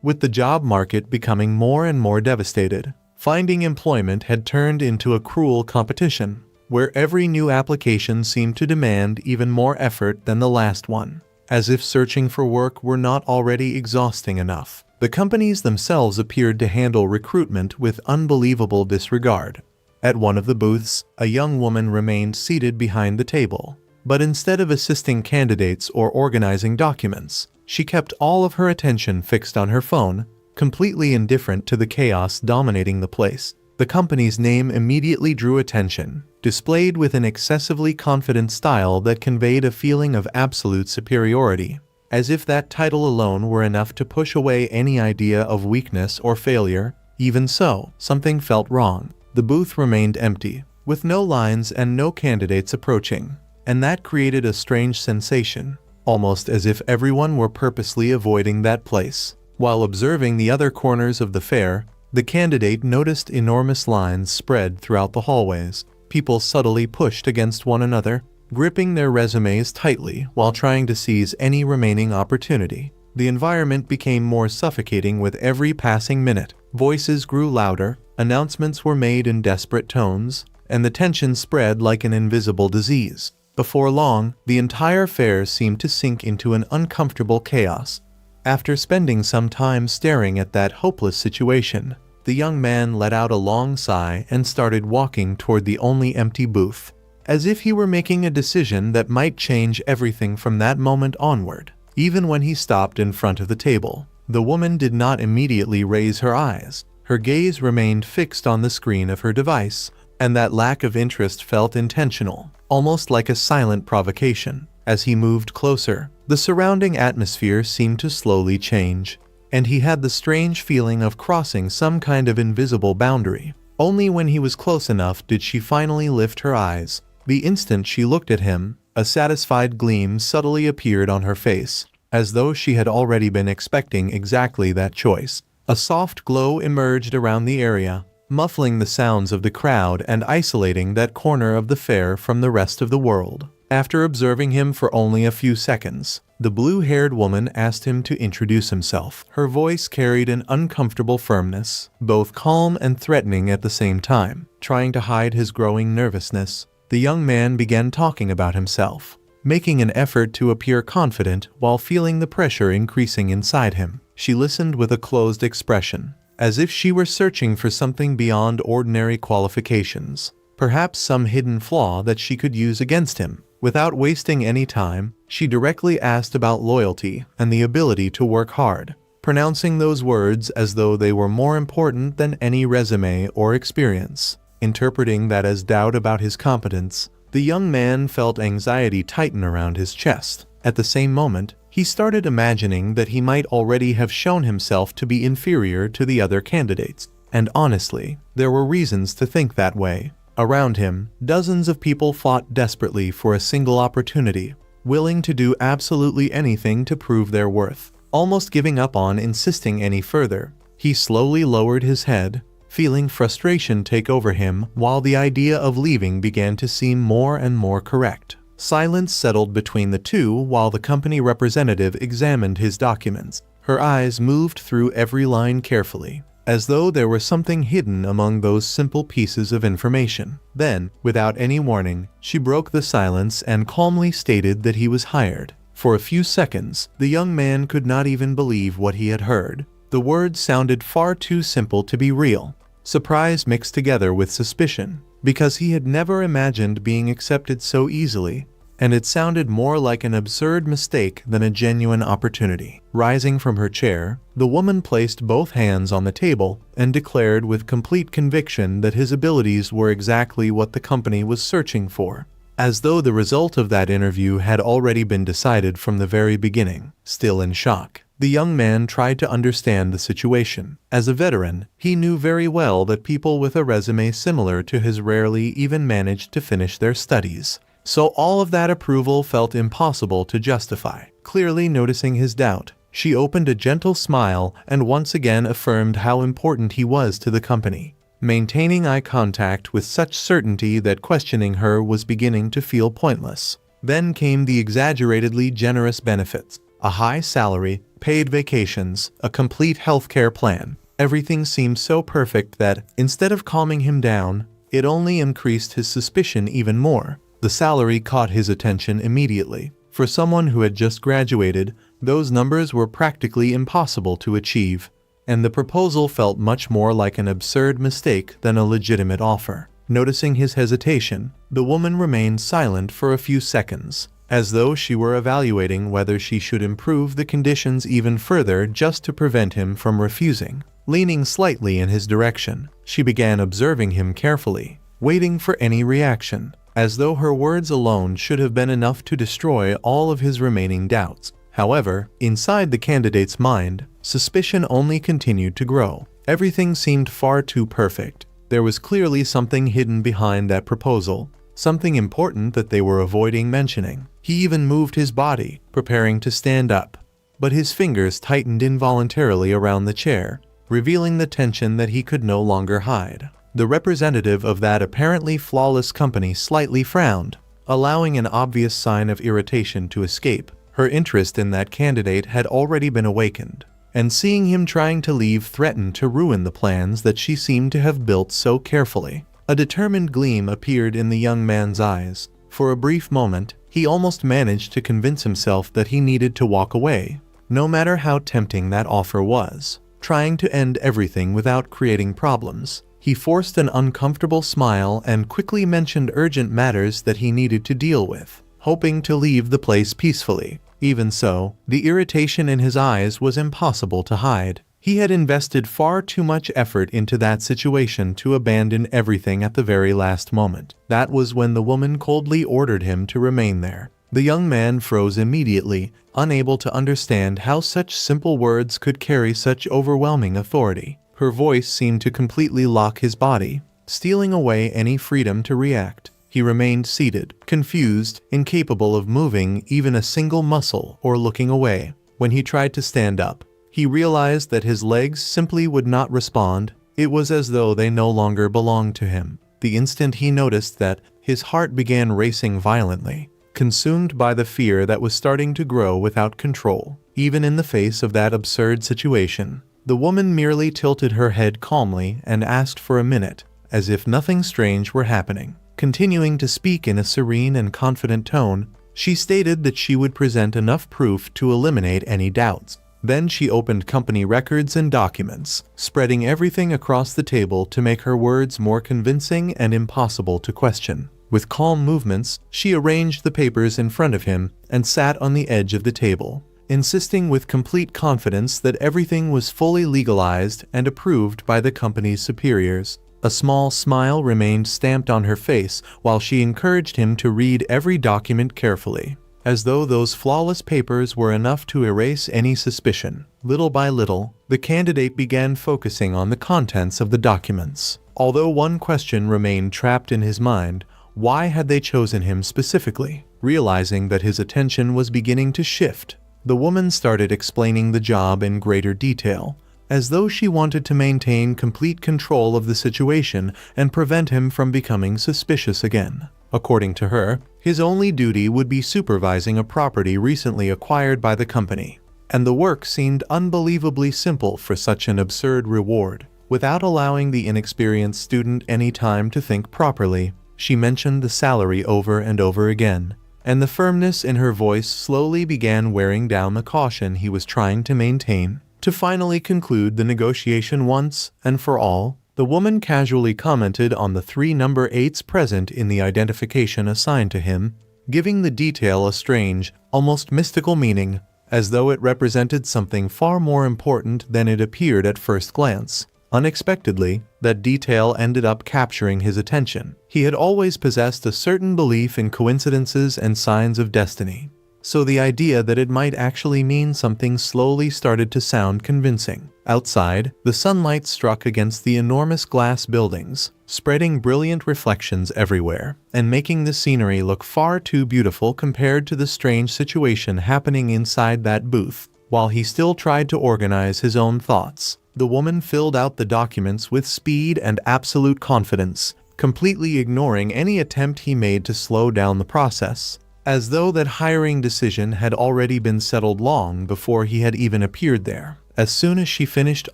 with the job market becoming more and more devastated. Finding employment had turned into a cruel competition, where every new application seemed to demand even more effort than the last one. As if searching for work were not already exhausting enough, the companies themselves appeared to handle recruitment with unbelievable disregard. At one of the booths, a young woman remained seated behind the table, but instead of assisting candidates or organizing documents, she kept all of her attention fixed on her phone, completely indifferent to the chaos dominating the place. The company's name immediately drew attention, displayed with an excessively confident style that conveyed a feeling of absolute superiority, as if that title alone were enough to push away any idea of weakness or failure. Even so, something felt wrong. The booth remained empty, with no lines and no candidates approaching, and that created a strange sensation, almost as if everyone were purposely avoiding that place. While observing the other corners of the fair, the candidate noticed enormous lines spread throughout the hallways. People subtly pushed against one another, gripping their resumes tightly while trying to seize any remaining opportunity. The environment became more suffocating with every passing minute. Voices grew louder, announcements were made in desperate tones, and the tension spread like an invisible disease. Before long, the entire fair seemed to sink into an uncomfortable chaos. After spending some time staring at that hopeless situation, the young man let out a long sigh and started walking toward the only empty booth, as if he were making a decision that might change everything from that moment onward. Even when he stopped in front of the table, the woman did not immediately raise her eyes. Her gaze remained fixed on the screen of her device, and that lack of interest felt intentional, almost like a silent provocation. As he moved closer, the surrounding atmosphere seemed to slowly change, and he had the strange feeling of crossing some kind of invisible boundary. Only when he was close enough did she finally lift her eyes. The instant she looked at him, a satisfied gleam subtly appeared on her face, as though she had already been expecting exactly that choice. A soft glow emerged around the area, muffling the sounds of the crowd and isolating that corner of the fair from the rest of the world. After observing him for only a few seconds, the blue-haired woman asked him to introduce himself. Her voice carried an uncomfortable firmness, both calm and threatening at the same time. Trying to hide his growing nervousness, the young man began talking about himself, making an effort to appear confident while feeling the pressure increasing inside him. She listened with a closed expression, as if she were searching for something beyond ordinary qualifications, perhaps some hidden flaw that she could use against him. Without wasting any time, she directly asked about loyalty and the ability to work hard, pronouncing those words as though they were more important than any resume or experience. Interpreting that as doubt about his competence, the young man felt anxiety tighten around his chest. At the same moment, he started imagining that he might already have shown himself to be inferior to the other candidates. And honestly, there were reasons to think that way. Around him, dozens of people fought desperately for a single opportunity, willing to do absolutely anything to prove their worth. Almost giving up on insisting any further, he slowly lowered his head, feeling frustration take over him while the idea of leaving began to seem more and more correct. Silence settled between the two while the company representative examined his documents. Her eyes moved through every line carefully, as though there were something hidden among those simple pieces of information. Then, without any warning, she broke the silence and calmly stated that he was hired. For a few seconds, the young man could not even believe what he had heard. The words sounded far too simple to be real. Surprise mixed together with suspicion, because he had never imagined being accepted so easily, and it sounded more like an absurd mistake than a genuine opportunity. Rising from her chair, the woman placed both hands on the table and declared with complete conviction that his abilities were exactly what the company was searching for, as though the result of that interview had already been decided from the very beginning. Still in shock, the young man tried to understand the situation. As a veteran, he knew very well that people with a resume similar to his rarely even managed to finish their studies. So all of that approval felt impossible to justify. Clearly noticing his doubt, she opened a gentle smile and once again affirmed how important he was to the company, maintaining eye contact with such certainty that questioning her was beginning to feel pointless. Then came the exaggeratedly generous benefits. A high salary, paid vacations, a complete healthcare plan. Everything seemed so perfect that, instead of calming him down, it only increased his suspicion even more. The salary caught his attention immediately. For someone who had just graduated, those numbers were practically impossible to achieve, and the proposal felt much more like an absurd mistake than a legitimate offer. Noticing his hesitation, the woman remained silent for a few seconds, as though she were evaluating whether she should improve the conditions even further just to prevent him from refusing. Leaning slightly in his direction, she began observing him carefully, waiting for any reaction, as though her words alone should have been enough to destroy all of his remaining doubts. However, inside the candidate's mind, suspicion only continued to grow. Everything seemed far too perfect. There was clearly something hidden behind that proposal, something important that they were avoiding mentioning. He even moved his body, preparing to stand up, but his fingers tightened involuntarily around the chair, revealing the tension that he could no longer hide. The representative of that apparently flawless company slightly frowned, allowing an obvious sign of irritation to escape. Her interest in that candidate had already been awakened, and seeing him trying to leave threatened to ruin the plans that she seemed to have built so carefully. A determined gleam appeared in the young man's eyes. For a brief moment, he almost managed to convince himself that he needed to walk away, no matter how tempting that offer was. Trying to end everything without creating problems, he forced an uncomfortable smile and quickly mentioned urgent matters that he needed to deal with, hoping to leave the place peacefully. Even so, the irritation in his eyes was impossible to hide. He had invested far too much effort into that situation to abandon everything at the very last moment. That was when the woman coldly ordered him to remain there. The young man froze immediately, unable to understand how such simple words could carry such overwhelming authority. Her voice seemed to completely lock his body, stealing away any freedom to react. He remained seated, confused, incapable of moving even a single muscle or looking away. When he tried to stand up, he realized that his legs simply would not respond. It was as though they no longer belonged to him. The instant he noticed that, his heart began racing violently, consumed by the fear that was starting to grow without control. Even in the face of that absurd situation, the woman merely tilted her head calmly and asked for a minute, as if nothing strange were happening. Continuing to speak in a serene and confident tone, she stated that she would present enough proof to eliminate any doubts. Then she opened company records and documents, spreading everything across the table to make her words more convincing and impossible to question. With calm movements, she arranged the papers in front of him and sat on the edge of the table, insisting with complete confidence that everything was fully legalized and approved by the company's superiors. A small smile remained stamped on her face while she encouraged him to read every document carefully, as though those flawless papers were enough to erase any suspicion. Little by little, the candidate began focusing on the contents of the documents. Although one question remained trapped in his mind: why had they chosen him specifically? Realizing that his attention was beginning to shift, the woman started explaining the job in greater detail, as though she wanted to maintain complete control of the situation and prevent him from becoming suspicious again. According to her, his only duty would be supervising a property recently acquired by the company, and the work seemed unbelievably simple for such an absurd reward. Without allowing the inexperienced student any time to think properly, she mentioned the salary over and over again, and the firmness in her voice slowly began wearing down the caution he was trying to maintain. To finally conclude the negotiation once and for all, the woman casually commented on the 3 number 8s present in the identification assigned to him, giving the detail a strange, almost mystical meaning, as though it represented something far more important than it appeared at first glance. Unexpectedly, that detail ended up capturing his attention. He had always possessed a certain belief in coincidences and signs of destiny, so the idea that it might actually mean something slowly started to sound convincing. Outside, the sunlight struck against the enormous glass buildings, spreading brilliant reflections everywhere, and making the scenery look far too beautiful compared to the strange situation happening inside that booth. While he still tried to organize his own thoughts, the woman filled out the documents with speed and absolute confidence, completely ignoring any attempt he made to slow down the process. as though that hiring decision had already been settled long before he had even appeared there. As soon as she finished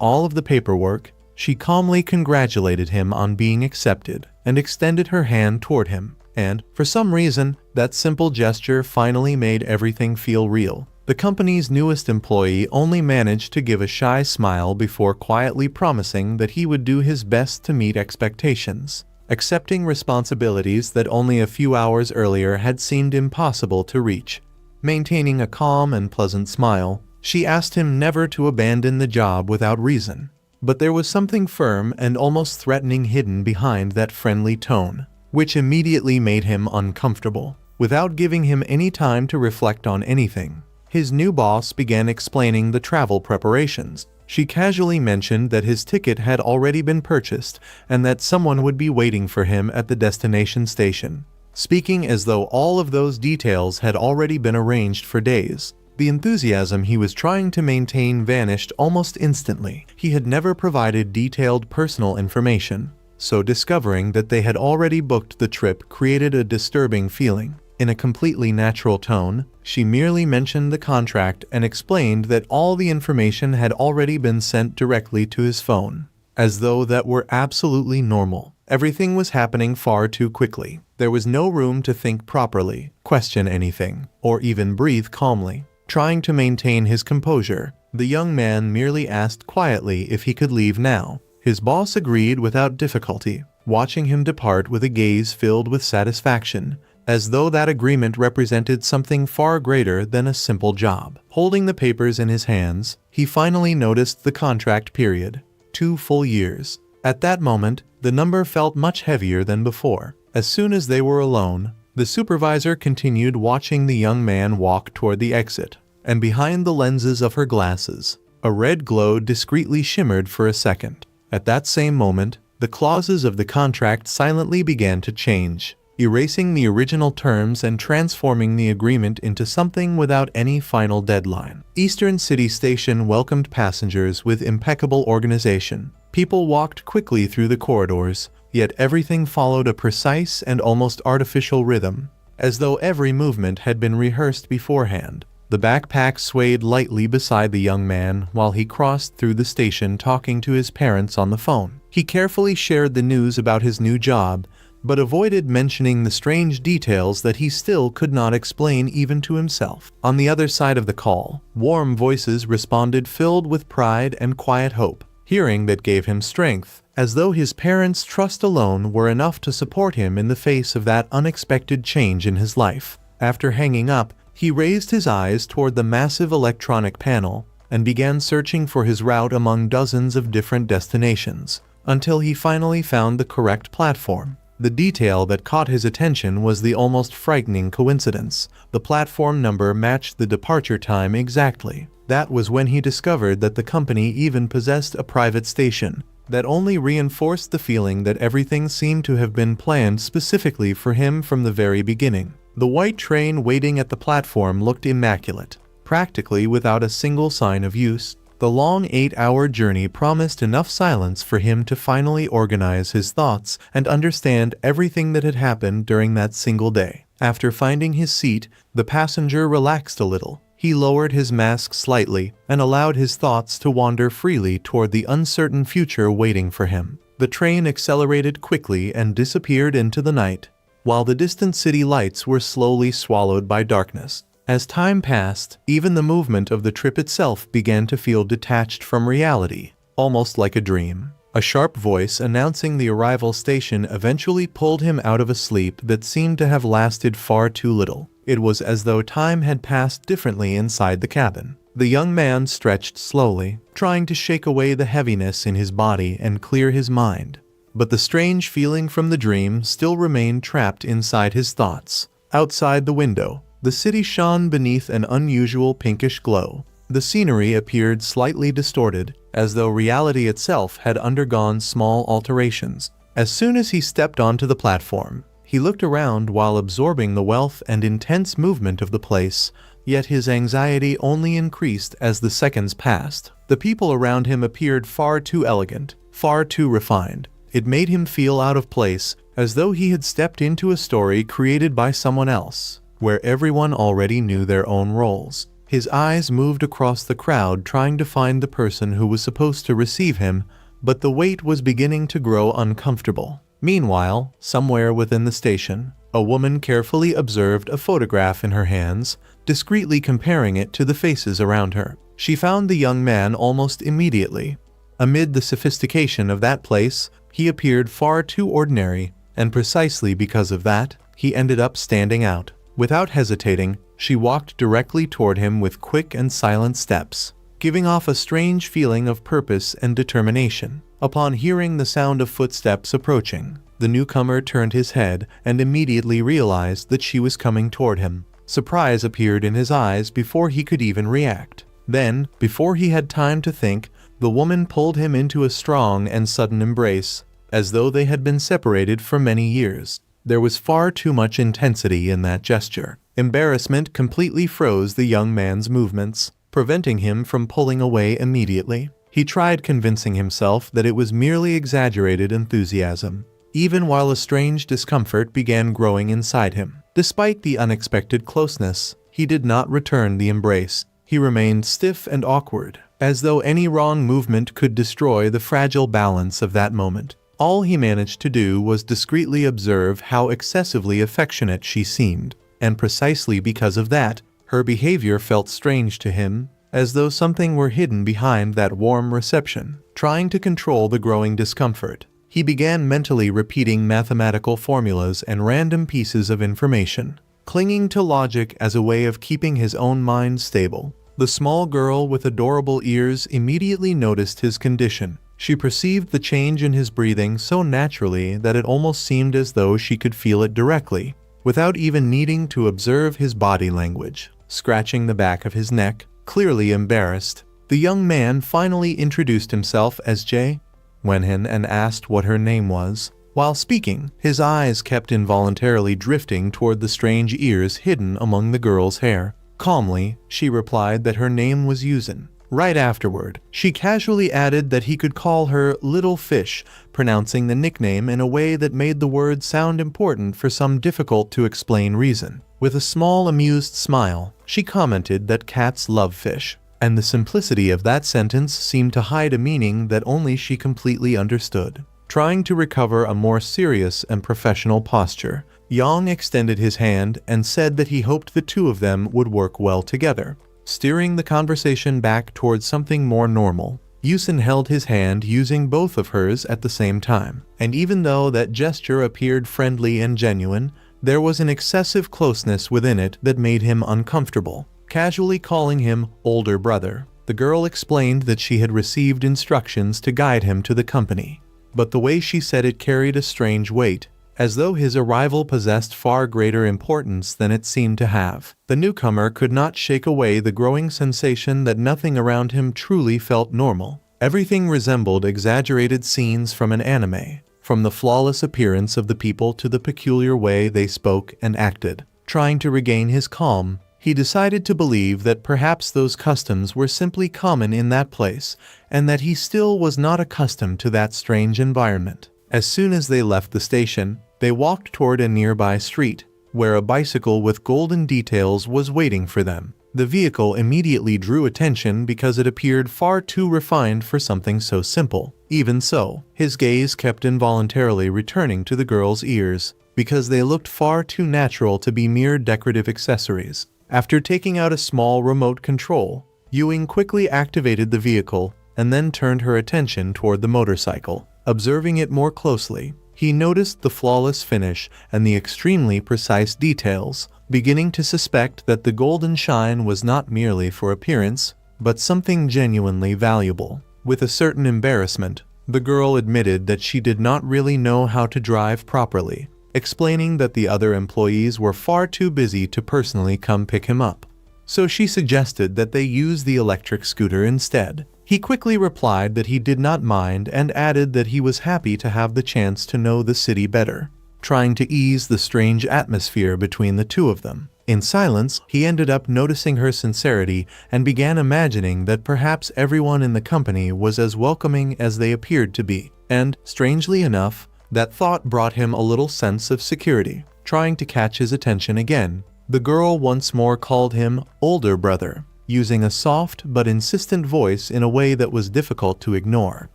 all of the paperwork, she calmly congratulated him on being accepted and extended her hand toward him. And, for some reason, that simple gesture finally made everything feel real. The company's newest employee only managed to give a shy smile before quietly promising that he would do his best to meet expectations, accepting responsibilities that only a few hours earlier had seemed impossible to reach. Maintaining a calm and pleasant smile, she asked him never to abandon the job without reason. But there was something firm and almost threatening hidden behind that friendly tone, which immediately made him uncomfortable. Without giving him any time to reflect on anything, his new boss began explaining the travel preparations. She casually mentioned that his ticket had already been purchased and that someone would be waiting for him at the destination station, speaking as though all of those details had already been arranged for days. The enthusiasm he was trying to maintain vanished almost instantly. He had never provided detailed personal information, so discovering that they had already booked the trip created a disturbing feeling. In a completely natural tone, she merely mentioned the contract and explained that all the information had already been sent directly to his phone, as though that were absolutely normal. Everything was happening far too quickly. There was no room to think properly, question anything, or even breathe calmly. Trying to maintain his composure, the young man merely asked quietly if he could leave now. His boss agreed without difficulty, watching him depart with a gaze filled with satisfaction, as though that agreement represented something far greater than a simple job. Holding the papers in his hands, he finally noticed the contract period, 2 full years. At that moment, the number felt much heavier than before. As soon as they were alone, the supervisor continued watching the young man walk toward the exit, and behind the lenses of her glasses, a red glow discreetly shimmered for a second. At that same moment, the clauses of the contract silently began to change, erasing the original terms and transforming the agreement into something without any final deadline. Eastern City Station welcomed passengers with impeccable organization. People walked quickly through the corridors, yet everything followed a precise and almost artificial rhythm, as though every movement had been rehearsed beforehand. The backpack swayed lightly beside the young man while he crossed through the station talking to his parents on the phone. He carefully shared the news about his new job, but avoided mentioning the strange details that he still could not explain even to himself. On the other side of the call, warm voices responded filled with pride and quiet hope. Hearing that gave him strength, as though his parents' trust alone were enough to support him in the face of that unexpected change in his life. After hanging up, he raised his eyes toward the massive electronic panel and began searching for his route among dozens of different destinations, until he finally found the correct platform. The detail that caught his attention was the almost frightening coincidence. The platform number matched the departure time exactly. That was when he discovered that the company even possessed a private station. That only reinforced the feeling that everything seemed to have been planned specifically for him from the very beginning. The white train waiting at the platform looked immaculate, practically without a single sign of use. The long 8-hour journey promised enough silence for him to finally organize his thoughts and understand everything that had happened during that single day. After finding his seat, the passenger relaxed a little. He lowered his mask slightly and allowed his thoughts to wander freely toward the uncertain future waiting for him. The train accelerated quickly and disappeared into the night, while the distant city lights were slowly swallowed by darkness. As time passed, even the movement of the trip itself began to feel detached from reality, almost like a dream. A sharp voice announcing the arrival station eventually pulled him out of a sleep that seemed to have lasted far too little. It was as though time had passed differently inside the cabin. The young man stretched slowly, trying to shake away the heaviness in his body and clear his mind. But the strange feeling from the dream still remained trapped inside his thoughts. Outside the window, the city shone beneath an unusual pinkish glow. The scenery appeared slightly distorted, as though reality itself had undergone small alterations. As soon as he stepped onto the platform, he looked around while absorbing the wealth and intense movement of the place, yet his anxiety only increased as the seconds passed. The people around him appeared far too elegant, far too refined. It made him feel out of place, as though he had stepped into a story created by someone else. where everyone already knew their own roles. His eyes moved across the crowd trying to find the person who was supposed to receive him, but the wait was beginning to grow uncomfortable. Meanwhile, somewhere within the station, a woman carefully observed a photograph in her hands, discreetly comparing it to the faces around her. She found the young man almost immediately. Amid the sophistication of that place, he appeared far too ordinary, and precisely because of that, he ended up standing out. Without hesitating, she walked directly toward him with quick and silent steps, giving off a strange feeling of purpose and determination. Upon hearing the sound of footsteps approaching, the newcomer turned his head and immediately realized that she was coming toward him. Surprise appeared in his eyes before he could even react. Then, before he had time to think, the woman pulled him into a strong and sudden embrace, as though they had been separated for many years. There was far too much intensity in that gesture. Embarrassment completely froze the young man's movements, preventing him from pulling away immediately. He tried convincing himself that it was merely exaggerated enthusiasm, even while a strange discomfort began growing inside him. Despite the unexpected closeness, he did not return the embrace. He remained stiff and awkward, as though any wrong movement could destroy the fragile balance of that moment. All he managed to do was discreetly observe how excessively affectionate she seemed, and precisely because of that, her behavior felt strange to him, as though something were hidden behind that warm reception. Trying to control the growing discomfort, he began mentally repeating mathematical formulas and random pieces of information, clinging to logic as a way of keeping his own mind stable. The small girl with adorable ears immediately noticed his condition. She perceived the change in his breathing so naturally that it almost seemed as though she could feel it directly, without even needing to observe his body language. Scratching the back of his neck, clearly embarrassed, the young man finally introduced himself as Jae Wenhan and asked what her name was. While speaking, his eyes kept involuntarily drifting toward the strange ears hidden among the girl's hair. Calmly, she replied that her name was Yuzin. Right afterward, she casually added that he could call her Little Fish, pronouncing the nickname in a way that made the word sound important for some difficult-to-explain reason. With a small amused smile, she commented that cats love fish, and the simplicity of that sentence seemed to hide a meaning that only she completely understood. Trying to recover a more serious and professional posture, Yang extended his hand and said that he hoped the two of them would work well together. Steering the conversation back towards something more normal, Yusin held his hand using both of hers at the same time. And even though that gesture appeared friendly and genuine, there was an excessive closeness within it that made him uncomfortable. Casually calling him older brother, the girl explained that she had received instructions to guide him to the company. But the way she said it carried a strange weight, as though his arrival possessed far greater importance than it seemed to have. The newcomer could not shake away the growing sensation that nothing around him truly felt normal. Everything resembled exaggerated scenes from an anime, from the flawless appearance of the people to the peculiar way they spoke and acted. Trying to regain his calm, he decided to believe that perhaps those customs were simply common in that place, and that he still was not accustomed to that strange environment. As soon as they left the station, they walked toward a nearby street, where a bicycle with golden details was waiting for them. The vehicle immediately drew attention because it appeared far too refined for something so simple. Even so, his gaze kept involuntarily returning to the girl's ears, because they looked far too natural to be mere decorative accessories. After taking out a small remote control, Ewing quickly activated the vehicle and then turned her attention toward the motorcycle. Observing it more closely, he noticed the flawless finish and the extremely precise details, beginning to suspect that the golden shine was not merely for appearance, but something genuinely valuable. With a certain embarrassment, the girl admitted that she did not really know how to drive properly, explaining that the other employees were far too busy to personally come pick him up. So she suggested that they use the electric scooter instead. He quickly replied that he did not mind and added that he was happy to have the chance to know the city better, trying to ease the strange atmosphere between the two of them. In silence, he ended up noticing her sincerity and began imagining that perhaps everyone in the company was as welcoming as they appeared to be. And, strangely enough, that thought brought him a little sense of security. Trying to catch his attention again, The girl once more called him older brother, using a soft but insistent voice in a way that was difficult to ignore.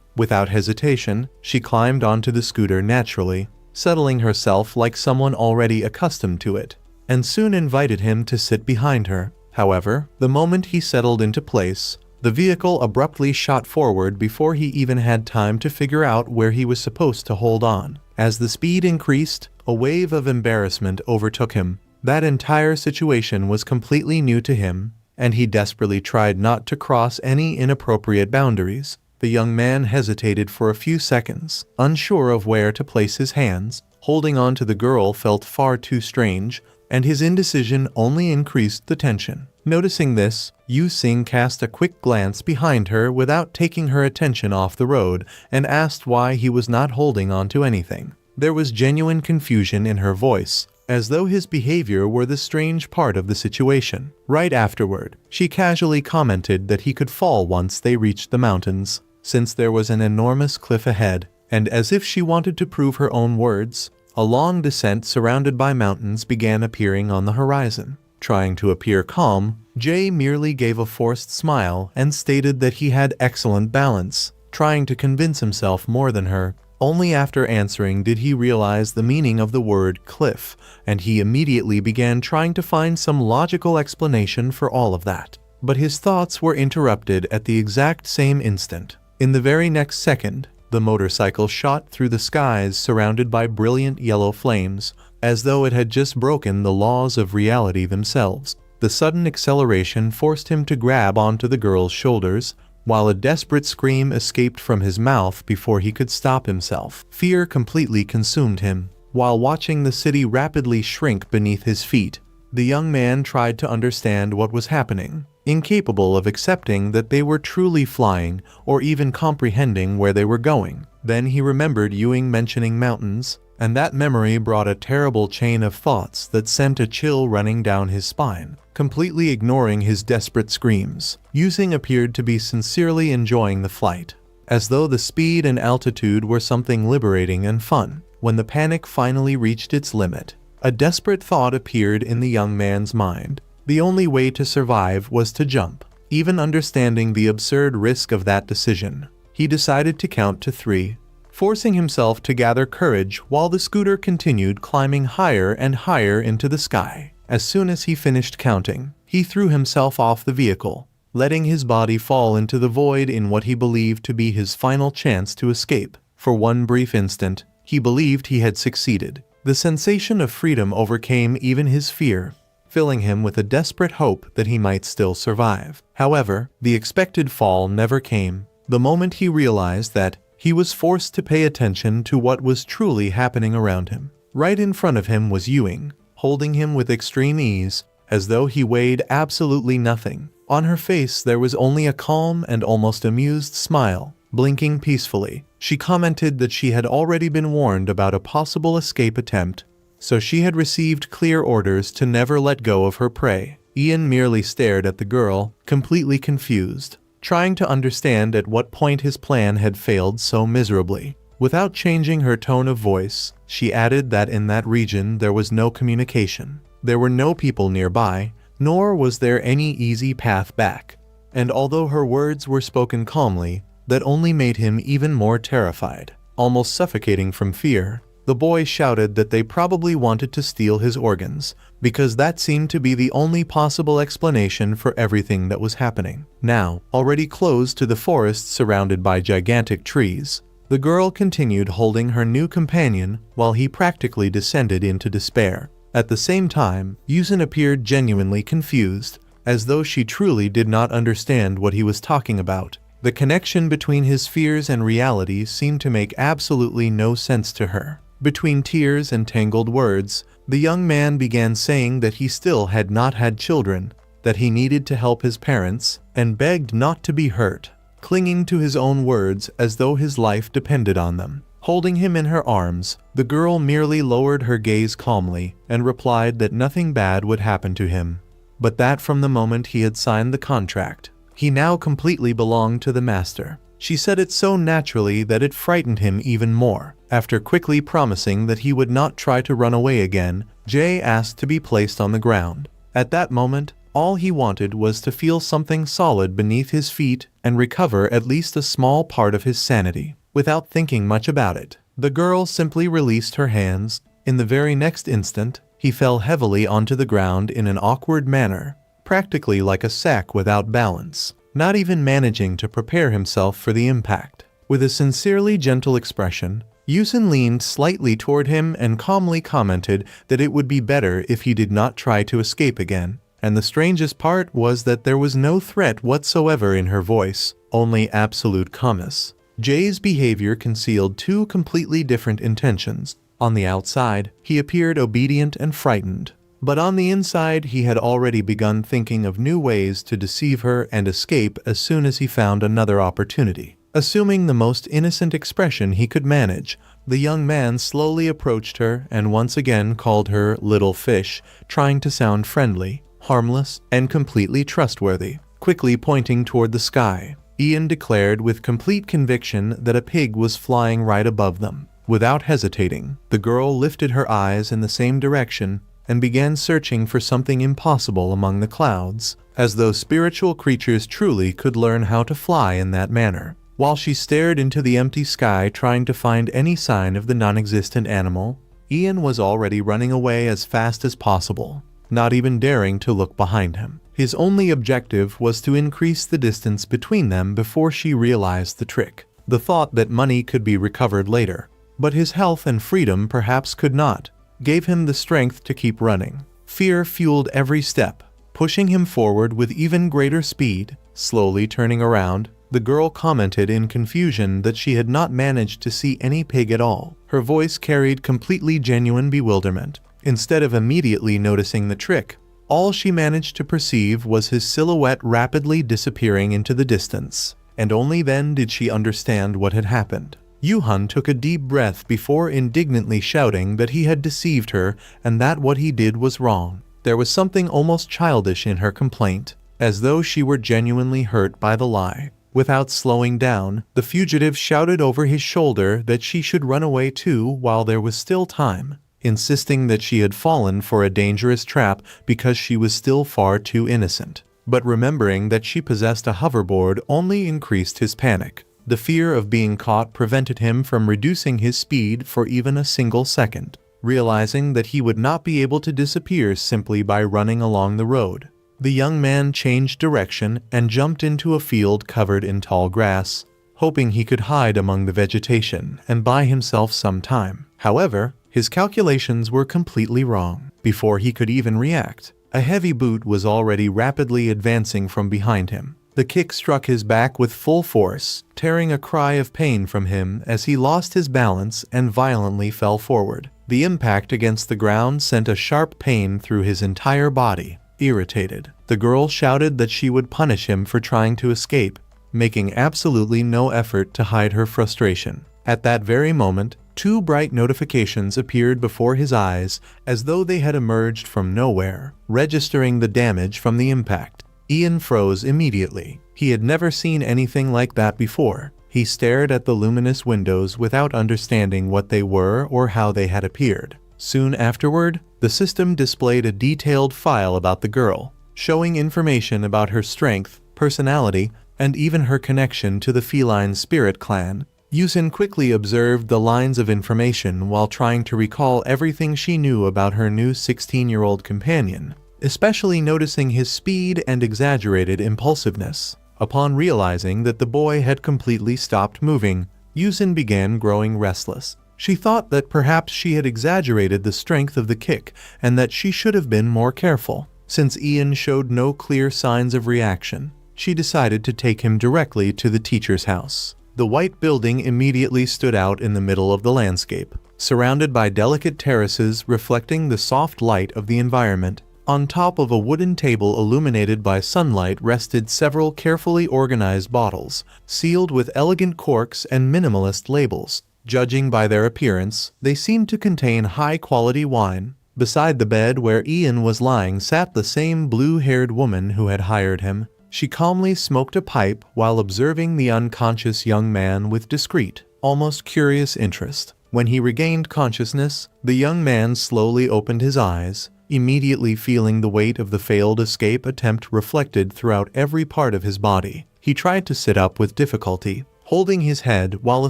Without hesitation, she climbed onto the scooter naturally, settling herself like someone already accustomed to it, and soon invited him to sit behind her. However, the moment he settled into place, the vehicle abruptly shot forward before he even had time to figure out where he was supposed to hold on. As the speed increased, a wave of embarrassment overtook him. That entire situation was completely new to him, and he desperately tried not to cross any inappropriate boundaries. The young man hesitated for a few seconds, unsure of where to place his hands. Holding on to the girl felt far too strange, and his indecision only increased the tension. Noticing this, Yu Sing cast a quick glance behind her without taking her attention off the road and asked why he was not holding on to anything. There was genuine confusion in her voice, as though his behavior were the strange part of the situation. Right afterward, she casually commented that he could fall once they reached the mountains, since there was an enormous cliff ahead, and as if she wanted to prove her own words, a long descent surrounded by mountains began appearing on the horizon. Trying to appear calm, Jay merely gave a forced smile and stated that he had excellent balance, trying to convince himself more than her. Only after answering did he realize the meaning of the word cliff, and he immediately began trying to find some logical explanation for all of that. But his thoughts were interrupted at the exact same instant. In the very next second, the motorcycle shot through the skies surrounded by brilliant yellow flames, as though it had just broken the laws of reality themselves. The sudden acceleration forced him to grab onto the girl's shoulders, while a desperate scream escaped from his mouth before he could stop himself. Fear completely consumed him. While watching the city rapidly shrink beneath his feet, the young man tried to understand what was happening, incapable of accepting that they were truly flying or even comprehending where they were going. Then he remembered Ewing mentioning mountains, and that memory brought a terrible chain of thoughts that sent a chill running down his spine. Completely ignoring his desperate screams, Yu-Sing appeared to be sincerely enjoying the flight, as though the speed and altitude were something liberating and fun. When the panic finally reached its limit, a desperate thought appeared in the young man's mind. The only way to survive was to jump. Even understanding the absurd risk of that decision, he decided to count to 3, forcing himself to gather courage while the scooter continued climbing higher and higher into the sky. As soon as he finished counting, he threw himself off the vehicle, letting his body fall into the void in what he believed to be his final chance to escape. For one brief instant, he believed he had succeeded. The sensation of freedom overcame even his fear, filling him with a desperate hope that he might still survive. However, the expected fall never came. The moment he realized that, he was forced to pay attention to what was truly happening around him. Right in front of him was Ewing, holding him with extreme ease, as though he weighed absolutely nothing. On her face there was only a calm and almost amused smile. Blinking peacefully, she commented that she had already been warned about a possible escape attempt, so she had received clear orders to never let go of her prey. Ian merely stared at the girl, completely confused, trying to understand at what point his plan had failed so miserably. Without changing her tone of voice, she added that in that region there was no communication. There were no people nearby, nor was there any easy path back. And although her words were spoken calmly, that only made him even more terrified. Almost suffocating from fear, the boy shouted that they probably wanted to steal his organs, because that seemed to be the only possible explanation for everything that was happening. Now, already close to the forest surrounded by gigantic trees, the girl continued holding her new companion while he practically descended into despair. At the same time, Yusin appeared genuinely confused, as though she truly did not understand what he was talking about. The connection between his fears and reality seemed to make absolutely no sense to her. Between tears and tangled words, the young man began saying that he still had not had children, that he needed to help his parents, and begged not to be hurt, clinging to his own words as though his life depended on them. Holding him in her arms, the girl merely lowered her gaze calmly and replied that nothing bad would happen to him, but that from the moment he had signed the contract, he now completely belonged to the master. She said it so naturally that it frightened him even more. After quickly promising that he would not try to run away again, Jay asked to be placed on the ground. At that moment, all he wanted was to feel something solid beneath his feet and recover at least a small part of his sanity. Without thinking much about it, the girl simply released her hands. In the very next instant, he fell heavily onto the ground in an awkward manner, practically like a sack without balance, not even managing to prepare himself for the impact. With a sincerely gentle expression, Yusin leaned slightly toward him and calmly commented that it would be better if he did not try to escape again. And the strangest part was that there was no threat whatsoever in her voice, only absolute calmness. Jay's behavior concealed two completely different intentions. On the outside, he appeared obedient and frightened. But on the inside, he had already begun thinking of new ways to deceive her and escape as soon as he found another opportunity. Assuming the most innocent expression he could manage, the young man slowly approached her and once again called her little fish, trying to sound friendly, harmless, and completely trustworthy. Quickly pointing toward the sky, Ian declared with complete conviction that a pig was flying right above them. Without hesitating, the girl lifted her eyes in the same direction and began searching for something impossible among the clouds, as though spiritual creatures truly could learn how to fly in that manner. While she stared into the empty sky trying to find any sign of the non-existent animal, Ian was already running away as fast as possible, not even daring to look behind him. His only objective was to increase the distance between them before she realized the trick. The thought that money could be recovered later, but his health and freedom perhaps could not, gave him the strength to keep running. Fear fueled every step, pushing him forward with even greater speed. Slowly turning around, the girl commented in confusion that she had not managed to see any pig at all. Her voice carried completely genuine bewilderment. Instead of immediately noticing the trick, all she managed to perceive was his silhouette rapidly disappearing into the distance, and only then did she understand what had happened. Yuhan took a deep breath before indignantly shouting that he had deceived her and that what he did was wrong. There was something almost childish in her complaint, as though she were genuinely hurt by the lie. Without slowing down, the fugitive shouted over his shoulder that she should run away too while there was still time, insisting that she had fallen for a dangerous trap because she was still far too innocent. But remembering that she possessed a hoverboard only increased his panic. The fear of being caught prevented him from reducing his speed for even a single second. Realizing that he would not be able to disappear simply by running along the road, the young man changed direction and jumped into a field covered in tall grass, hoping he could hide among the vegetation and buy himself some time. However, his calculations were completely wrong. Before he could even react, a heavy boot was already rapidly advancing from behind him. The kick struck his back with full force, tearing a cry of pain from him as he lost his balance and violently fell forward. The impact against the ground sent a sharp pain through his entire body. Irritated, the girl shouted that she would punish him for trying to escape, making absolutely no effort to hide her frustration. At that very moment, two bright notifications appeared before his eyes as though they had emerged from nowhere, registering the damage from the impact. Ian froze immediately. He had never seen anything like that before. He stared at the luminous windows without understanding what they were or how they had appeared. Soon afterward, the system displayed a detailed file about the girl, showing information about her strength, personality, and even her connection to the feline spirit clan. Yusin quickly observed the lines of information while trying to recall everything she knew about her new 16-year-old companion, especially noticing his speed and exaggerated impulsiveness. Upon realizing that the boy had completely stopped moving, Yusin began growing restless. She thought that perhaps she had exaggerated the strength of the kick and that she should have been more careful. Since Ian showed no clear signs of reaction, she decided to take him directly to the teacher's house. The white building immediately stood out in the middle of the landscape, surrounded by delicate terraces reflecting the soft light of the environment. On top of a wooden table illuminated by sunlight rested several carefully organized bottles, sealed with elegant corks and minimalist labels. Judging by their appearance, they seemed to contain high-quality wine. Beside the bed where Ian was lying sat the same blue-haired woman who had hired him. She calmly smoked a pipe while observing the unconscious young man with discreet, almost curious interest. When he regained consciousness, the young man slowly opened his eyes, immediately feeling the weight of the failed escape attempt reflected throughout every part of his body. He tried to sit up with difficulty, holding his head while a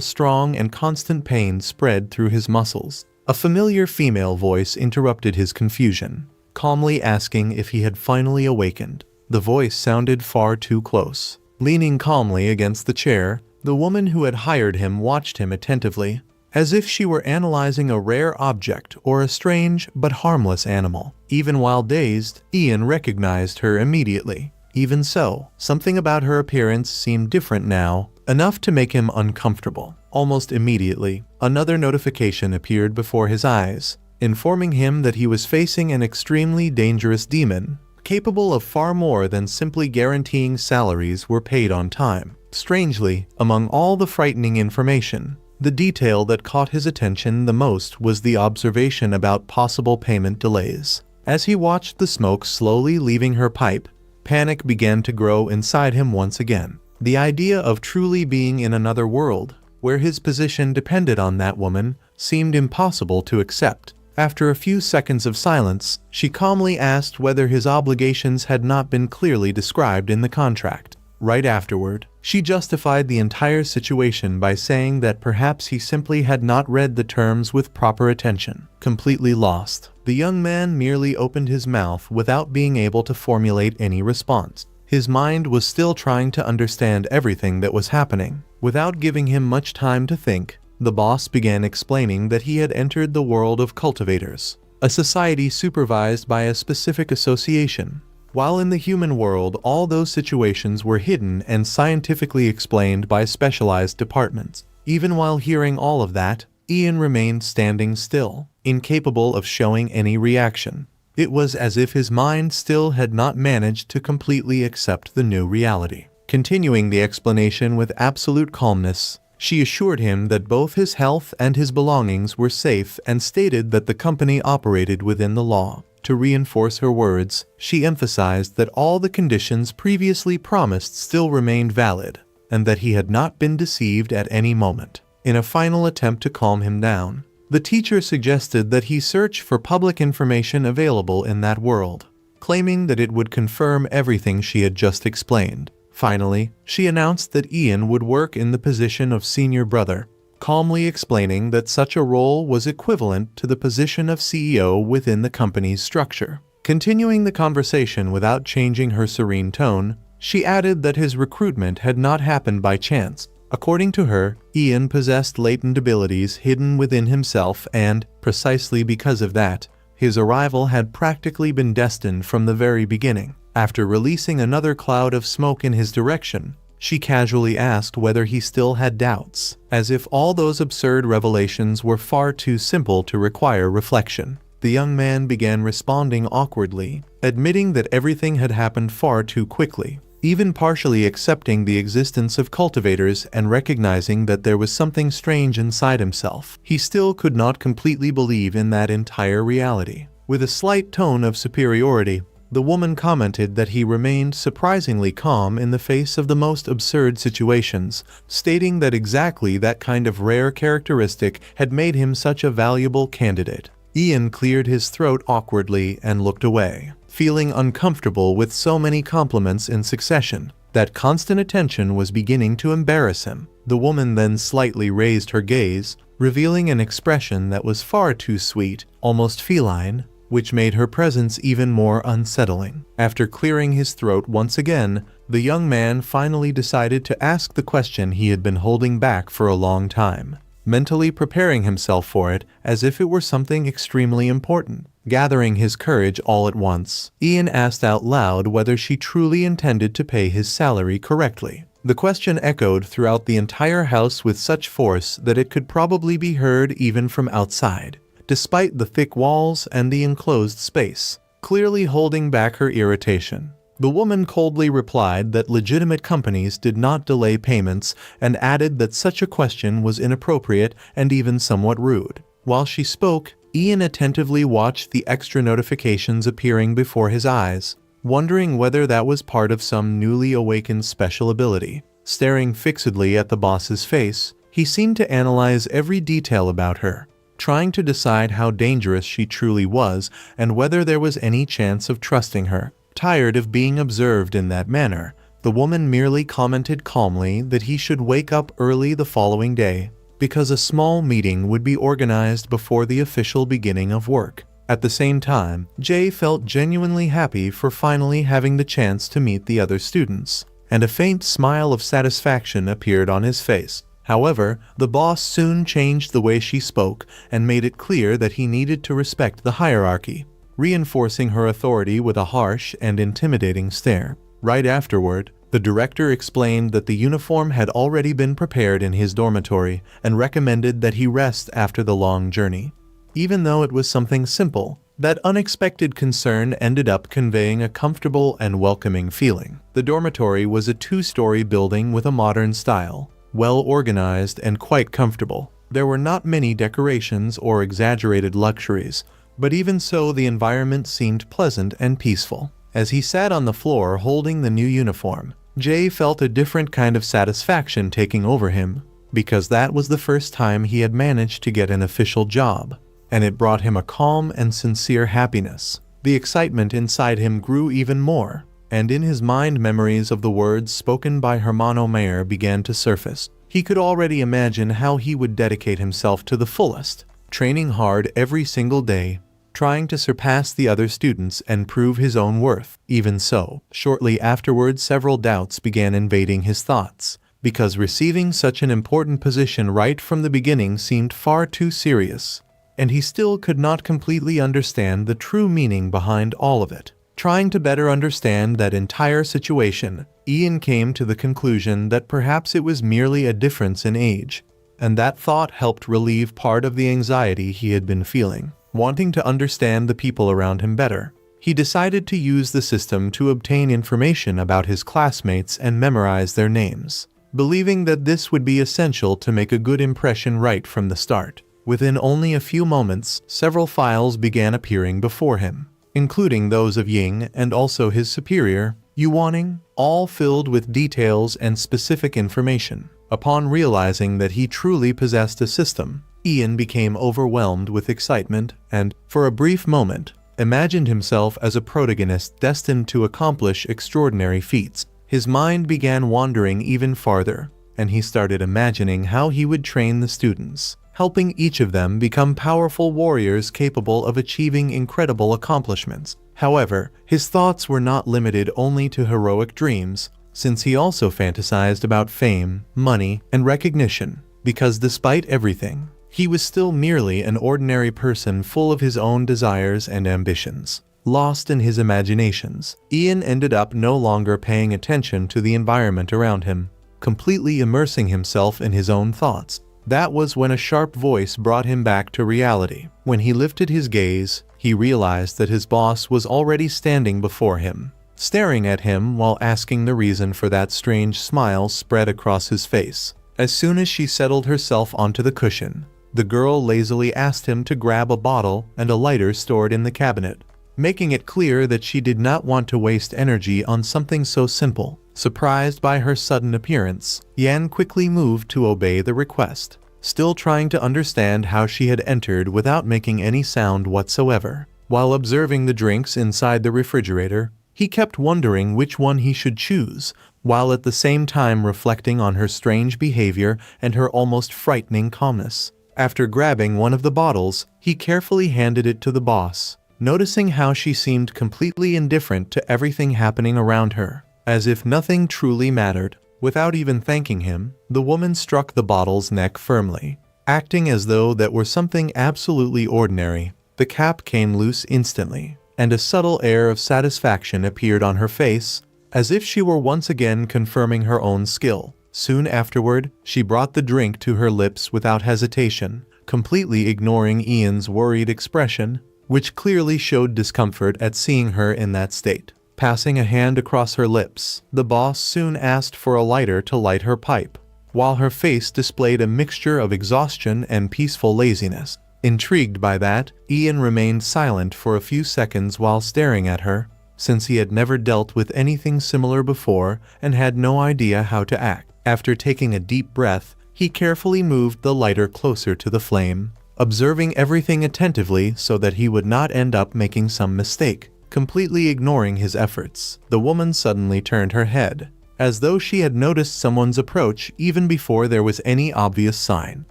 strong and constant pain spread through his muscles. A familiar female voice interrupted his confusion, calmly asking if he had finally awakened. The voice sounded far too close. Leaning calmly against the chair, the woman who had hired him watched him attentively, as if she were analyzing a rare object or a strange but harmless animal. Even while dazed, Ian recognized her immediately. Even so, something about her appearance seemed different now, enough to make him uncomfortable. Almost immediately, another notification appeared before his eyes, informing him that he was facing an extremely dangerous demon, capable of far more than simply guaranteeing salaries were paid on time. Strangely, among all the frightening information, the detail that caught his attention the most was the observation about possible payment delays. As he watched the smoke slowly leaving her pipe, panic began to grow inside him once again. The idea of truly being in another world, where his position depended on that woman, seemed impossible to accept. After a few seconds of silence, she calmly asked whether his obligations had not been clearly described in the contract. Right afterward, she justified the entire situation by saying that perhaps he simply had not read the terms with proper attention. Completely lost, the young man merely opened his mouth without being able to formulate any response. His mind was still trying to understand everything that was happening. Without giving him much time to think, the boss began explaining that he had entered the world of cultivators, a society supervised by a specific association. While in the human world, all those situations were hidden and scientifically explained by specialized departments. Even while hearing all of that, Ian remained standing still, incapable of showing any reaction. It was as if his mind still had not managed to completely accept the new reality. Continuing the explanation with absolute calmness, she assured him that both his health and his belongings were safe and stated that the company operated within the law. To reinforce her words, she emphasized that all the conditions previously promised still remained valid, and that he had not been deceived at any moment. In a final attempt to calm him down, the teacher suggested that he search for public information available in that world, claiming that it would confirm everything she had just explained. Finally, she announced that Ian would work in the position of senior brother, calmly explaining that such a role was equivalent to the position of CEO within the company's structure. Continuing the conversation without changing her serene tone, she added that his recruitment had not happened by chance. According to her, Ian possessed latent abilities hidden within himself and, precisely because of that, his arrival had practically been destined from the very beginning. After releasing another cloud of smoke in his direction, she casually asked whether he still had doubts, as if all those absurd revelations were far too simple to require reflection. The young man began responding awkwardly, admitting that everything had happened far too quickly, even partially accepting the existence of cultivators and recognizing that there was something strange inside himself. He still could not completely believe in that entire reality. With a slight tone of superiority, the woman commented that he remained surprisingly calm in the face of the most absurd situations, stating that exactly that kind of rare characteristic had made him such a valuable candidate. Ian cleared his throat awkwardly and looked away, feeling uncomfortable with so many compliments in succession. That constant attention was beginning to embarrass him. The woman then slightly raised her gaze, revealing an expression that was far too sweet, almost feline, which made her presence even more unsettling. After clearing his throat once again, the young man finally decided to ask the question he had been holding back for a long time, mentally preparing himself for it as if it were something extremely important. Gathering his courage all at once, Ian asked out loud whether she truly intended to pay his salary correctly. The question echoed throughout the entire house with such force that it could probably be heard even from outside, despite the thick walls and the enclosed space, clearly holding back her irritation. The woman coldly replied that legitimate companies did not delay payments and added that such a question was inappropriate and even somewhat rude. While she spoke, Ian attentively watched the extra notifications appearing before his eyes. wondering whether that was part of some newly awakened special ability. Staring fixedly at the boss's face, he seemed to analyze every detail about her, trying to decide how dangerous she truly was and whether there was any chance of trusting her. Tired of being observed in that manner, the woman merely commented calmly that he should wake up early the following day, because a small meeting would be organized before the official beginning of work. At the same time, Jay felt genuinely happy for finally having the chance to meet the other students, and a faint smile of satisfaction appeared on his face. However, the boss soon changed the way she spoke and made it clear that he needed to respect the hierarchy, reinforcing her authority with a harsh and intimidating stare. Right afterward, the director explained that the uniform had already been prepared in his dormitory and recommended that he rest after the long journey. Even though it was something simple, that unexpected concern ended up conveying a comfortable and welcoming feeling. The dormitory was a two-story building with a modern style, well organized and quite comfortable. There were not many decorations or exaggerated luxuries, but even so the environment seemed pleasant and peaceful. As he sat on the floor holding the new uniform, Jay felt a different kind of satisfaction taking over him, because that was the first time he had managed to get an official job, and it brought him a calm and sincere happiness. The excitement inside him grew even more, and in his mind memories of the words spoken by Hermano Mayer began to surface. He could already imagine how he would dedicate himself to the fullest, training hard every single day, trying to surpass the other students and prove his own worth. Even so, shortly afterwards several doubts began invading his thoughts, because receiving such an important position right from the beginning seemed far too serious, and he still could not completely understand the true meaning behind all of it. Trying to better understand that entire situation, Ian came to the conclusion that perhaps it was merely a difference in age, and that thought helped relieve part of the anxiety he had been feeling. Wanting to understand the people around him better, he decided to use the system to obtain information about his classmates and memorize their names, believing that this would be essential to make a good impression right from the start. Within only a few moments, several files began appearing before him, including those of Ying and also his superior, Yuaning, all filled with details and specific information. Upon realizing that he truly possessed a system, Ian became overwhelmed with excitement and, for a brief moment, imagined himself as a protagonist destined to accomplish extraordinary feats. His mind began wandering even farther, and he started imagining how he would train the students, helping each of them become powerful warriors capable of achieving incredible accomplishments. However, his thoughts were not limited only to heroic dreams, since he also fantasized about fame, money, and recognition, because despite everything, he was still merely an ordinary person full of his own desires and ambitions. Lost in his imaginations, Ian ended up no longer paying attention to the environment around him, completely immersing himself in his own thoughts. That was when a sharp voice brought him back to reality. When he lifted his gaze, he realized that his boss was already standing before him, staring at him while asking the reason for that strange smile spread across his face. As soon as she settled herself onto the cushion, the girl lazily asked him to grab a bottle and a lighter stored in the cabinet, making it clear that she did not want to waste energy on something so simple. Surprised by her sudden appearance, Yan quickly moved to obey the request, still trying to understand how she had entered without making any sound whatsoever. While observing the drinks inside the refrigerator, he kept wondering which one he should choose, while at the same time reflecting on her strange behavior and her almost frightening calmness. After grabbing one of the bottles, he carefully handed it to the boss, noticing how she seemed completely indifferent to everything happening around her, as if nothing truly mattered. Without even thanking him, the woman struck the bottle's neck firmly, acting as though that were something absolutely ordinary. The cap came loose instantly, and a subtle air of satisfaction appeared on her face, as if she were once again confirming her own skill. Soon afterward, she brought the drink to her lips without hesitation, completely ignoring Ian's worried expression, which clearly showed discomfort at seeing her in that state. Passing a hand across her lips, the boss soon asked for a lighter to light her pipe, while her face displayed a mixture of exhaustion and peaceful laziness. Intrigued by that, Ian remained silent for a few seconds while staring at her, since he had never dealt with anything similar before and had no idea how to act. After taking a deep breath, he carefully moved the lighter closer to the flame, observing everything attentively so that he would not end up making some mistake. Completely ignoring his efforts, the woman suddenly turned her head, as though she had noticed someone's approach even before there was any obvious sign.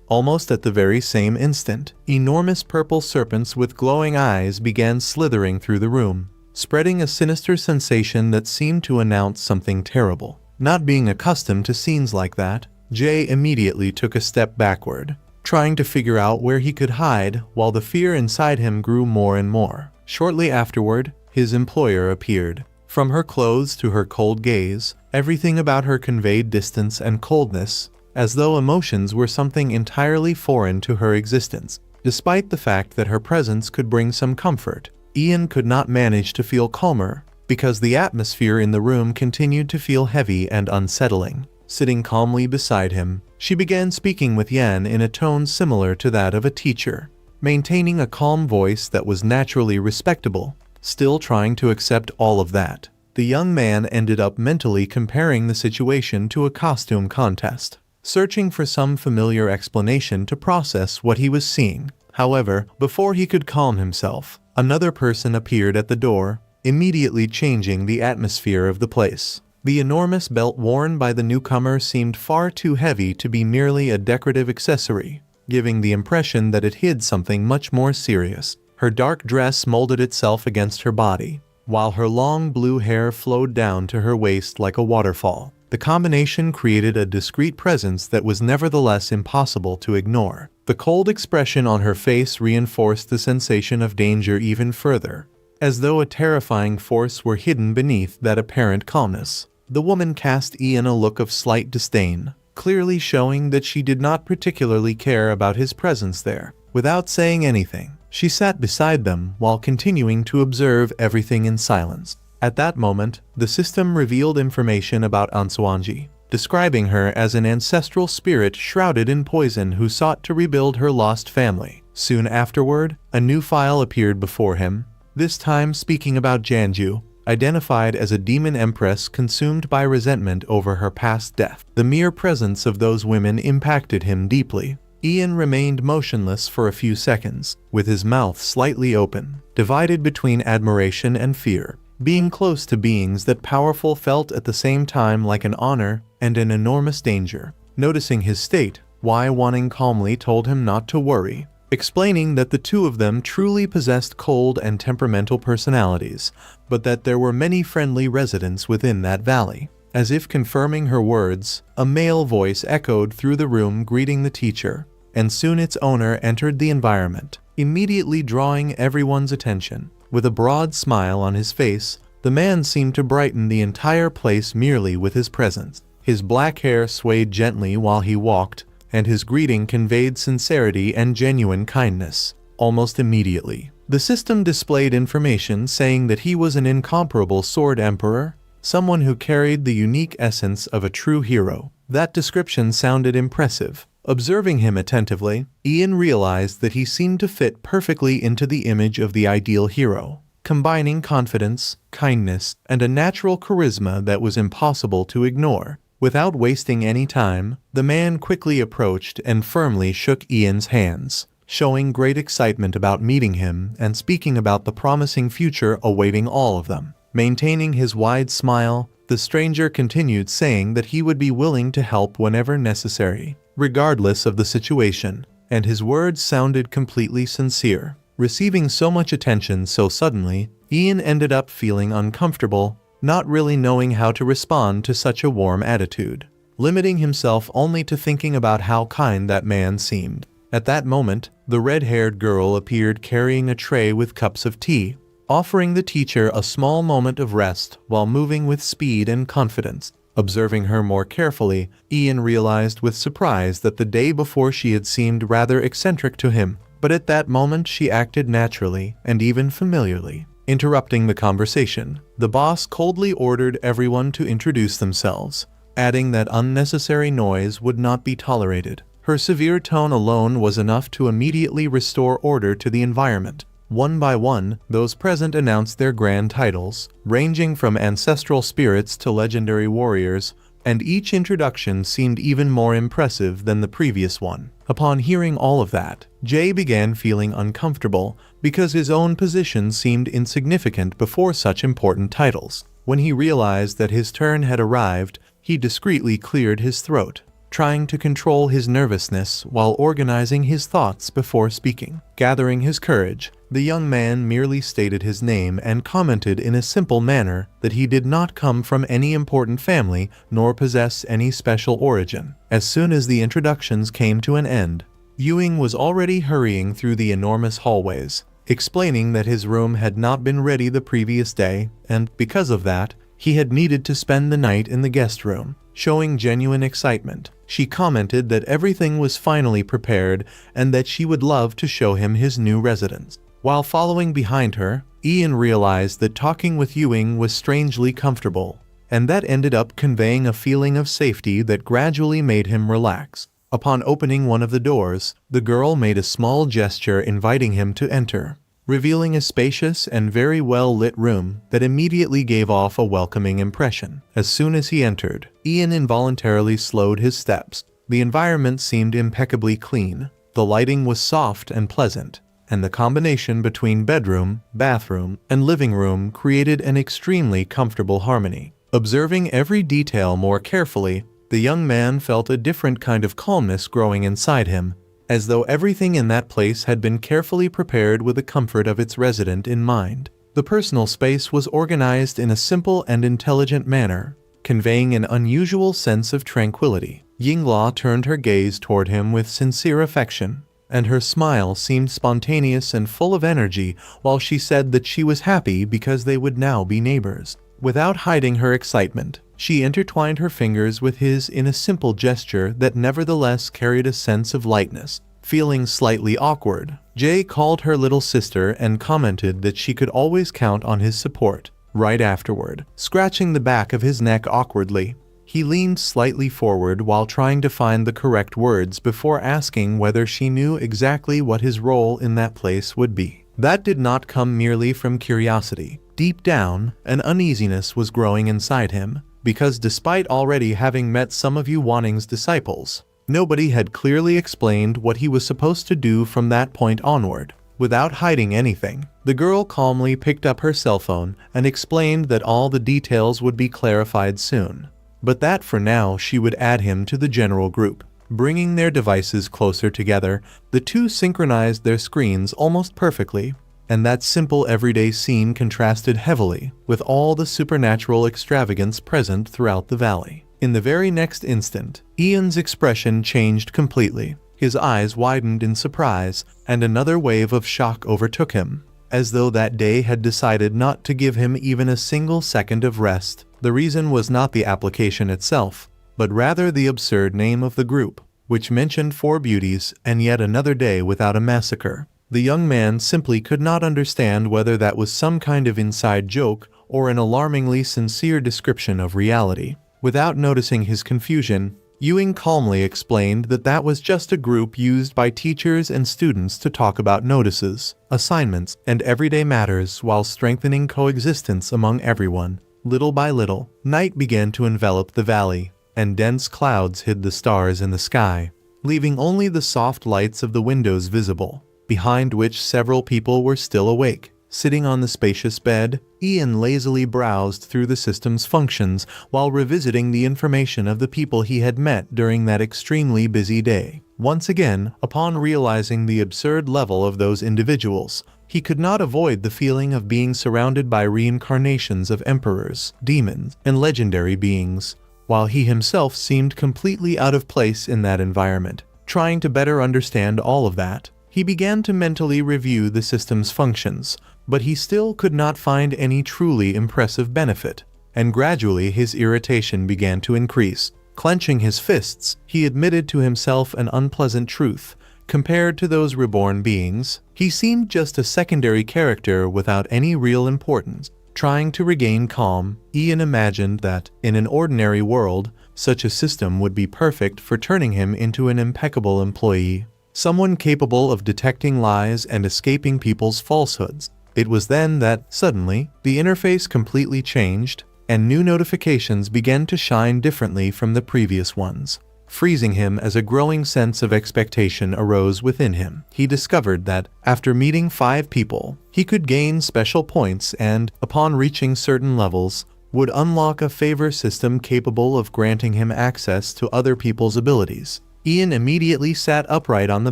Almost at the very same instant, enormous purple serpents with glowing eyes began slithering through the room, spreading a sinister sensation that seemed to announce something terrible. Not being accustomed to scenes like that, Jay immediately took a step backward, trying to figure out where he could hide while the fear inside him grew more and more. Shortly afterward, his employer appeared. From her clothes to her cold gaze, everything about her conveyed distance and coldness, as though emotions were something entirely foreign to her existence. Despite the fact that her presence could bring some comfort, Ian could not manage to feel calmer, because the atmosphere in the room continued to feel heavy and unsettling. Sitting calmly beside him, she began speaking with Yan in a tone similar to that of a teacher, maintaining a calm voice that was naturally respectable. Still trying to accept all of that, the young man ended up mentally comparing the situation to a costume contest, searching for some familiar explanation to process what he was seeing. However, before he could calm himself, another person appeared at the door, immediately changing the atmosphere of the place. The enormous belt worn by the newcomer seemed far too heavy to be merely a decorative accessory, giving the impression that it hid something much more serious. Her dark dress molded itself against her body, while her long blue hair flowed down to her waist like a waterfall. The combination created a discreet presence that was nevertheless impossible to ignore. The cold expression on her face reinforced the sensation of danger even further, as though a terrifying force were hidden beneath that apparent calmness. The woman cast Ian a look of slight disdain, clearly showing that she did not particularly care about his presence there. Without saying anything, she sat beside them while continuing to observe everything in silence. At that moment, the system revealed information about Ansuanji, describing her as an ancestral spirit shrouded in poison who sought to rebuild her lost family. Soon afterward, a new file appeared before him, this time speaking about Janju, identified as a demon empress consumed by resentment over her past death. The mere presence of those women impacted him deeply. Ian remained motionless for a few seconds, with his mouth slightly open, divided between admiration and fear. Being close to beings that powerful felt at the same time like an honor and an enormous danger. Noticing his state, Wai Wanning calmly told him not to worry, explaining that the two of them truly possessed cold and temperamental personalities, but that there were many friendly residents within that valley. As if confirming her words, a male voice echoed through the room greeting the teacher, and soon its owner entered the environment, immediately drawing everyone's attention. With a broad smile on his face, the man seemed to brighten the entire place merely with his presence. His black hair swayed gently while he walked, and his greeting conveyed sincerity and genuine kindness. Almost immediately, the system displayed information saying that he was an incomparable sword emperor, someone who carried the unique essence of a true hero. That description sounded impressive. Observing him attentively, Ian realized that he seemed to fit perfectly into the image of the ideal hero, combining confidence, kindness, and a natural charisma that was impossible to ignore. Without wasting any time, the man quickly approached and firmly shook Ian's hands, showing great excitement about meeting him and speaking about the promising future awaiting all of them. Maintaining his wide smile, the stranger continued saying that he would be willing to help whenever necessary, regardless of the situation, and his words sounded completely sincere. Receiving so much attention so suddenly, Ian ended up feeling uncomfortable, not really knowing how to respond to such a warm attitude, limiting himself only to thinking about how kind that man seemed. At that moment, the red-haired girl appeared carrying a tray with cups of tea, offering the teacher a small moment of rest while moving with speed and confidence. Observing her more carefully, Ian realized with surprise that the day before she had seemed rather eccentric to him, but at that moment she acted naturally and even familiarly. Interrupting the conversation, the boss coldly ordered everyone to introduce themselves, adding that unnecessary noise would not be tolerated. Her severe tone alone was enough to immediately restore order to the environment. One by one, those present announced their grand titles, ranging from ancestral spirits to legendary warriors, and each introduction seemed even more impressive than the previous one. Upon hearing all of that, Jay began feeling uncomfortable because his own position seemed insignificant before such important titles. When he realized that his turn had arrived, he discreetly cleared his throat, trying to control his nervousness while organizing his thoughts before speaking. Gathering his courage, the young man merely stated his name and commented in a simple manner that he did not come from any important family nor possess any special origin. As soon as the introductions came to an end, Ewing was already hurrying through the enormous hallways, explaining that his room had not been ready the previous day, and because of that, he had needed to spend the night in the guest room. Showing genuine excitement, she commented that everything was finally prepared and that she would love to show him his new residence. While following behind her, Ian realized that talking with Ewing was strangely comfortable, and that ended up conveying a feeling of safety that gradually made him relax. Upon opening one of the doors, the girl made a small gesture inviting him to enter, revealing a spacious and very well-lit room that immediately gave off a welcoming impression. As soon as he entered, Ian involuntarily slowed his steps. The environment seemed impeccably clean, the lighting was soft and pleasant, and the combination between bedroom, bathroom, and living room created an extremely comfortable harmony. Observing every detail more carefully, the young man felt a different kind of calmness growing inside him, as though everything in that place had been carefully prepared with the comfort of its resident in mind. The personal space was organized in a simple and intelligent manner, conveying an unusual sense of tranquility. Yingla turned her gaze toward him with sincere affection, and her smile seemed spontaneous and full of energy while she said that she was happy because they would now be neighbors. Without hiding her excitement, she intertwined her fingers with his in a simple gesture that nevertheless carried a sense of lightness. Feeling slightly awkward, Jay called her little sister and commented that she could always count on his support. Right afterward, scratching the back of his neck awkwardly, he leaned slightly forward while trying to find the correct words before asking whether she knew exactly what his role in that place would be. That did not come merely from curiosity. Deep down, an uneasiness was growing inside him, because despite already having met some of Wanning's disciples, nobody had clearly explained what he was supposed to do from that point onward. Without hiding anything, the girl calmly picked up her cell phone and explained that all the details would be clarified soon, but that for now she would add him to the general group. Bringing their devices closer together, the two synchronized their screens almost perfectly, and that simple everyday scene contrasted heavily with all the supernatural extravagance present throughout the valley. In the very next instant, Ian's expression changed completely. His eyes widened in surprise, and another wave of shock overtook him, as though that day had decided not to give him even a single second of rest. The reason was not the application itself, but rather the absurd name of the group, which mentioned 4 beauties and yet another day without a massacre. The young man simply could not understand whether that was some kind of inside joke or an alarmingly sincere description of reality. Without noticing his confusion, Ewing calmly explained that that was just a group used by teachers and students to talk about notices, assignments, and everyday matters while strengthening coexistence among everyone. Little by little, night began to envelop the valley, and dense clouds hid the stars in the sky, leaving only the soft lights of the windows visible, behind which several people were still awake. Sitting on the spacious bed, Ian lazily browsed through the system's functions while revisiting the information of the people he had met during that extremely busy day. Once again, upon realizing the absurd level of those individuals, he could not avoid the feeling of being surrounded by reincarnations of emperors, demons, and legendary beings, while he himself seemed completely out of place in that environment. Trying to better understand all of that, he began to mentally review the system's functions, but he still could not find any truly impressive benefit, and gradually his irritation began to increase. Clenching his fists, he admitted to himself an unpleasant truth. Compared to those reborn beings, he seemed just a secondary character without any real importance. Trying to regain calm, Ian imagined that, in an ordinary world, such a system would be perfect for turning him into an impeccable employee. someone capable of detecting lies and escaping people's falsehoods. It was then that, suddenly, the interface completely changed, and new notifications began to shine differently from the previous ones, freezing him as a growing sense of expectation arose within him. He discovered that, after meeting 5 people, he could gain special points and, upon reaching certain levels, would unlock a favor system capable of granting him access to other people's abilities. Ian immediately sat upright on the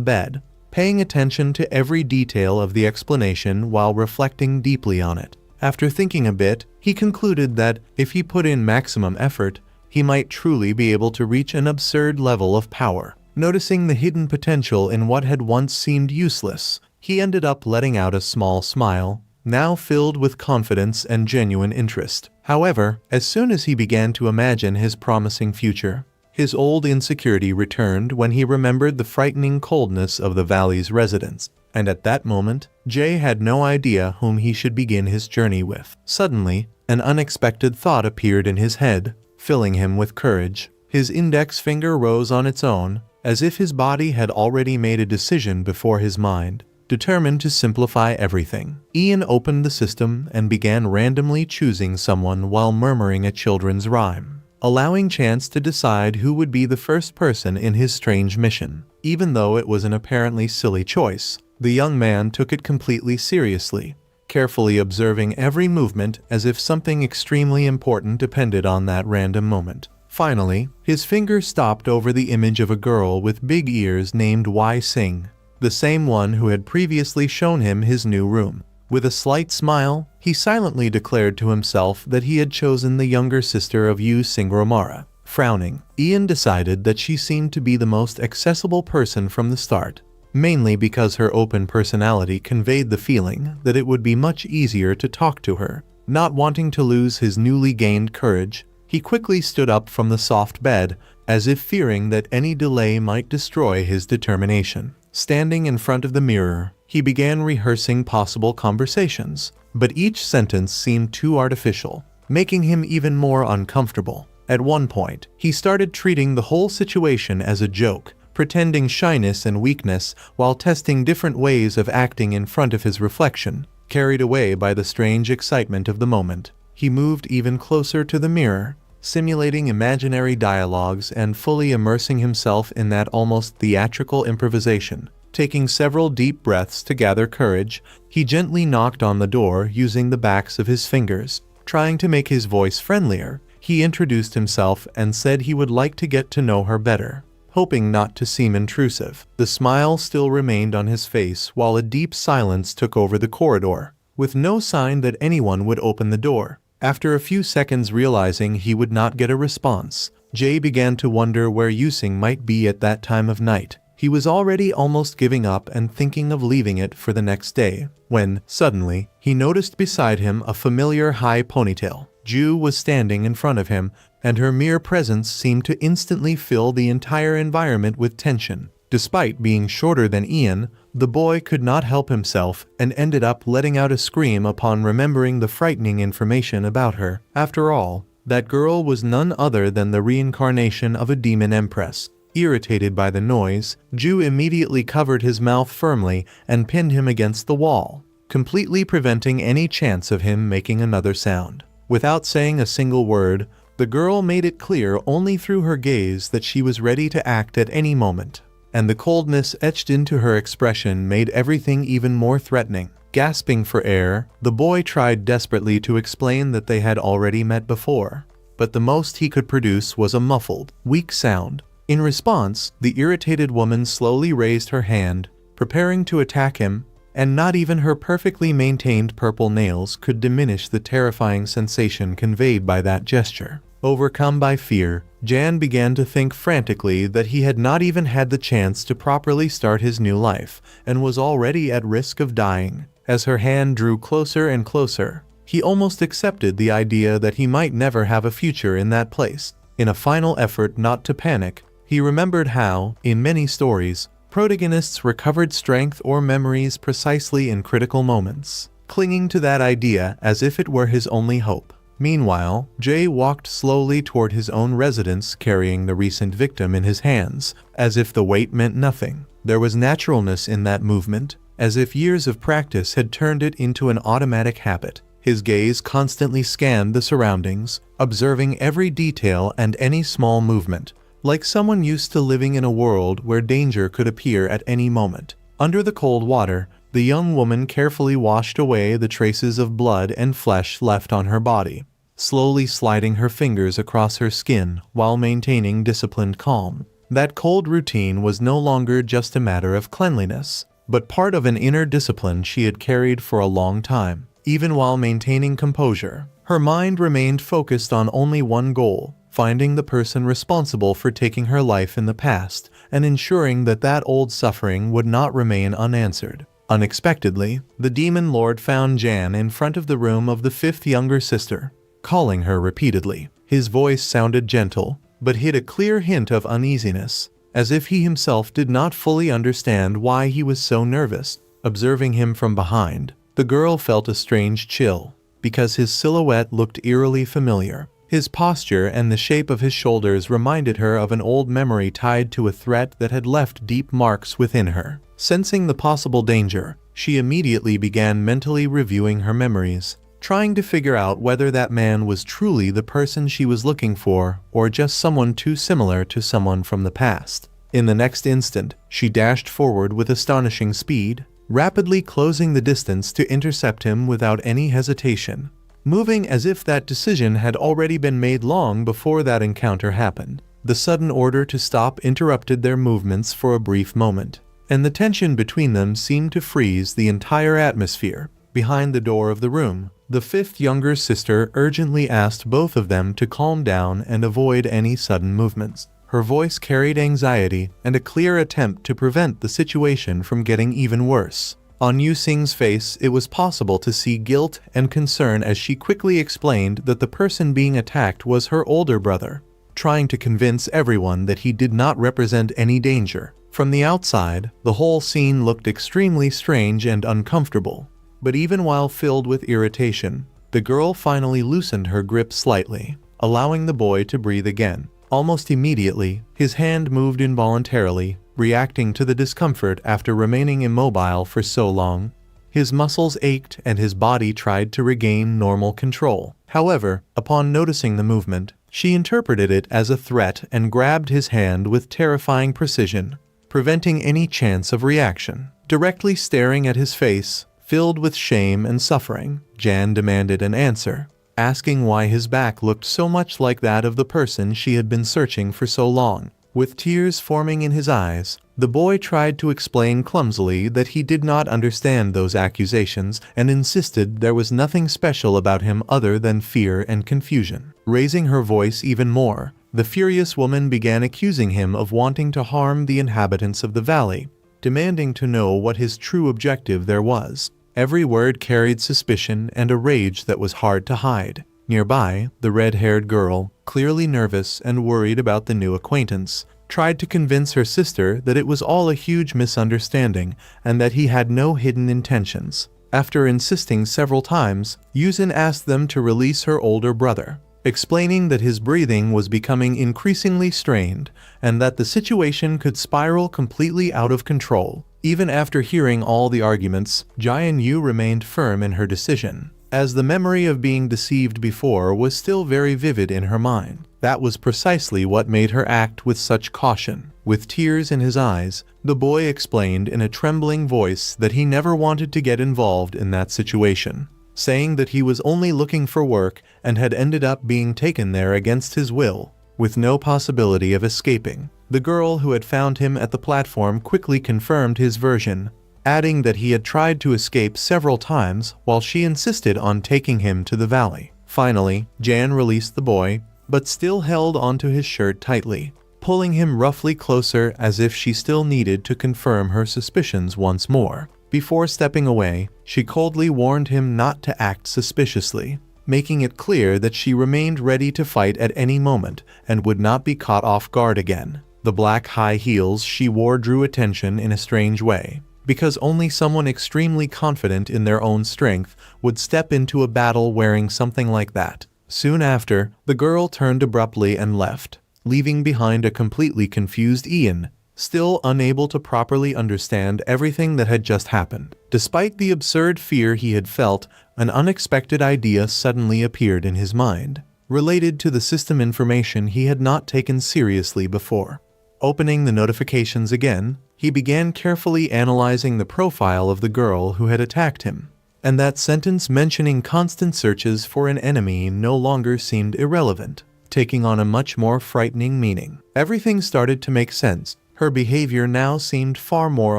bed, paying attention to every detail of the explanation while reflecting deeply on it. After thinking a bit, he concluded that, if he put in maximum effort, he might truly be able to reach an absurd level of power. Noticing the hidden potential in what had once seemed useless, he ended up letting out a small smile, now filled with confidence and genuine interest. However, as soon as he began to imagine his promising future, his old insecurity returned when he remembered the frightening coldness of the valley's residents. And at that moment, Jay had no idea whom he should begin his journey with. Suddenly, an unexpected thought appeared in his head, filling him with courage. His index finger rose on its own, as if his body had already made a decision before his mind, determined to simplify everything. Ian opened the system and began randomly choosing someone while murmuring a children's rhyme, allowing chance to decide who would be the first person in his strange mission. Even though it was an apparently silly choice, the young man took it completely seriously, carefully observing every movement as if something extremely important depended on that random moment. Finally, his finger stopped over the image of a girl with big ears named Wai Sing, the same one who had previously shown him his new room. With a slight smile, he silently declared to himself that he had chosen the younger sister of Yu Singromara. Frowning, Ian decided that she seemed to be the most accessible person from the start, mainly because her open personality conveyed the feeling that it would be much easier to talk to her. Not wanting to lose his newly gained courage, he quickly stood up from the soft bed, as if fearing that any delay might destroy his determination. Standing in front of the mirror, he began rehearsing possible conversations, but each sentence seemed too artificial, making him even more uncomfortable. At one point, he started treating the whole situation as a joke, pretending shyness and weakness while testing different ways of acting in front of his reflection. Carried away by the strange excitement of the moment, he moved even closer to the mirror, simulating imaginary dialogues and fully immersing himself in that almost theatrical improvisation. Taking several deep breaths to gather courage, he gently knocked on the door using the backs of his fingers. Trying to make his voice friendlier, he introduced himself and said he would like to get to know her better, hoping not to seem intrusive. The smile still remained on his face while a deep silence took over the corridor, with no sign that anyone would open the door. After a few seconds realizing he would not get a response, Jay began to wonder where Yusing might be at that time of night. He was already almost giving up and thinking of leaving it for the next day, when, suddenly, he noticed beside him a familiar high ponytail. Ju was standing in front of him, and her mere presence seemed to instantly fill the entire environment with tension. Despite being shorter than Ian, the boy could not help himself and ended up letting out a scream upon remembering the frightening information about her. After all, that girl was none other than the reincarnation of a demon empress. Irritated by the noise, Ju immediately covered his mouth firmly and pinned him against the wall, completely preventing any chance of him making another sound. Without saying a single word, the girl made it clear only through her gaze that she was ready to act at any moment, and the coldness etched into her expression made everything even more threatening. Gasping for air, the boy tried desperately to explain that they had already met before, but the most he could produce was a muffled, weak sound. In response, the irritated woman slowly raised her hand, preparing to attack him, and not even her perfectly maintained purple nails could diminish the terrifying sensation conveyed by that gesture. Overcome by fear, Jan began to think frantically that he had not even had the chance to properly start his new life, and was already at risk of dying. As her hand drew closer and closer, he almost accepted the idea that he might never have a future in that place. In a final effort not to panic, he remembered how, in many stories, protagonists recovered strength or memories precisely in critical moments, clinging to that idea as if it were his only hope. Meanwhile, Jay walked slowly toward his own residence carrying the recent victim in his hands, as if the weight meant nothing. There was naturalness in that movement, as if years of practice had turned it into an automatic habit. His gaze constantly scanned the surroundings, observing every detail and any small movement, like someone used to living in a world where danger could appear at any moment. Under the cold water, the young woman carefully washed away the traces of blood and flesh left on her body, slowly sliding her fingers across her skin while maintaining disciplined calm. That cold routine was no longer just a matter of cleanliness, but part of an inner discipline she had carried for a long time. Even while maintaining composure, her mind remained focused on only one goal: finding the person responsible for taking her life in the past and ensuring that that old suffering would not remain unanswered. Unexpectedly, the demon lord found Jan in front of the room of the fifth younger sister, calling her repeatedly. His voice sounded gentle, but hid a clear hint of uneasiness, as if he himself did not fully understand why he was so nervous. Observing him from behind, the girl felt a strange chill, because his silhouette looked eerily familiar. His posture and the shape of his shoulders reminded her of an old memory tied to a threat that had left deep marks within her. Sensing the possible danger, she immediately began mentally reviewing her memories, trying to figure out whether that man was truly the person she was looking for or just someone too similar to someone from the past. In the next instant, she dashed forward with astonishing speed, rapidly closing the distance to intercept him without any hesitation, moving as if that decision had already been made long before that encounter happened. The sudden order to stop interrupted their movements for a brief moment, and the tension between them seemed to freeze the entire atmosphere. Behind the door of the room, the fifth younger sister urgently asked both of them to calm down and avoid any sudden movements. Her voice carried anxiety and a clear attempt to prevent the situation from getting even worse. On Yu Xing's face, it was possible to see guilt and concern as she quickly explained that the person being attacked was her older brother, trying to convince everyone that he did not represent any danger. From the outside, the whole scene looked extremely strange and uncomfortable. But even while filled with irritation, the girl finally loosened her grip slightly, allowing the boy to breathe again. Almost immediately, his hand moved involuntarily, reacting to the discomfort after remaining immobile for so long. His muscles ached and his body tried to regain normal control. However, upon noticing the movement, she interpreted it as a threat and grabbed his hand with terrifying precision, preventing any chance of reaction. Directly staring at his face, filled with shame and suffering, Jan demanded an answer, asking why his back looked so much like that of the person she had been searching for so long. With tears forming in his eyes, the boy tried to explain clumsily that he did not understand those accusations and insisted there was nothing special about him other than fear and confusion. Raising her voice even more, the furious woman began accusing him of wanting to harm the inhabitants of the valley, demanding to know what his true objective there was. Every word carried suspicion and a rage that was hard to hide. Nearby, the red-haired girl, clearly nervous and worried about the new acquaintance, tried to convince her sister that it was all a huge misunderstanding and that he had no hidden intentions. After insisting several times, Yuzin asked them to release her older brother, explaining that his breathing was becoming increasingly strained and that the situation could spiral completely out of control. Even after hearing all the arguments, Jian Yu remained firm in her decision, as the memory of being deceived before was still very vivid in her mind. That was precisely what made her act with such caution. With tears in his eyes, the boy explained in a trembling voice that he never wanted to get involved in that situation, saying that he was only looking for work and had ended up being taken there against his will, with no possibility of escaping. The girl who had found him at the platform quickly confirmed his version, adding that he had tried to escape several times while she insisted on taking him to the valley. Finally, Jan released the boy, but still held onto his shirt tightly, pulling him roughly closer as if she still needed to confirm her suspicions once more. Before stepping away, she coldly warned him not to act suspiciously, making it clear that she remained ready to fight at any moment and would not be caught off guard again. The black high heels she wore drew attention in a strange way, because only someone extremely confident in their own strength would step into a battle wearing something like that. Soon after, the girl turned abruptly and left, leaving behind a completely confused Ian, still unable to properly understand everything that had just happened. Despite the absurd fear he had felt, an unexpected idea suddenly appeared in his mind, related to the system information he had not taken seriously before. Opening the notifications again, he began carefully analyzing the profile of the girl who had attacked him. And that sentence mentioning constant searches for an enemy no longer seemed irrelevant, taking on a much more frightening meaning. Everything started to make sense. Her behavior now seemed far more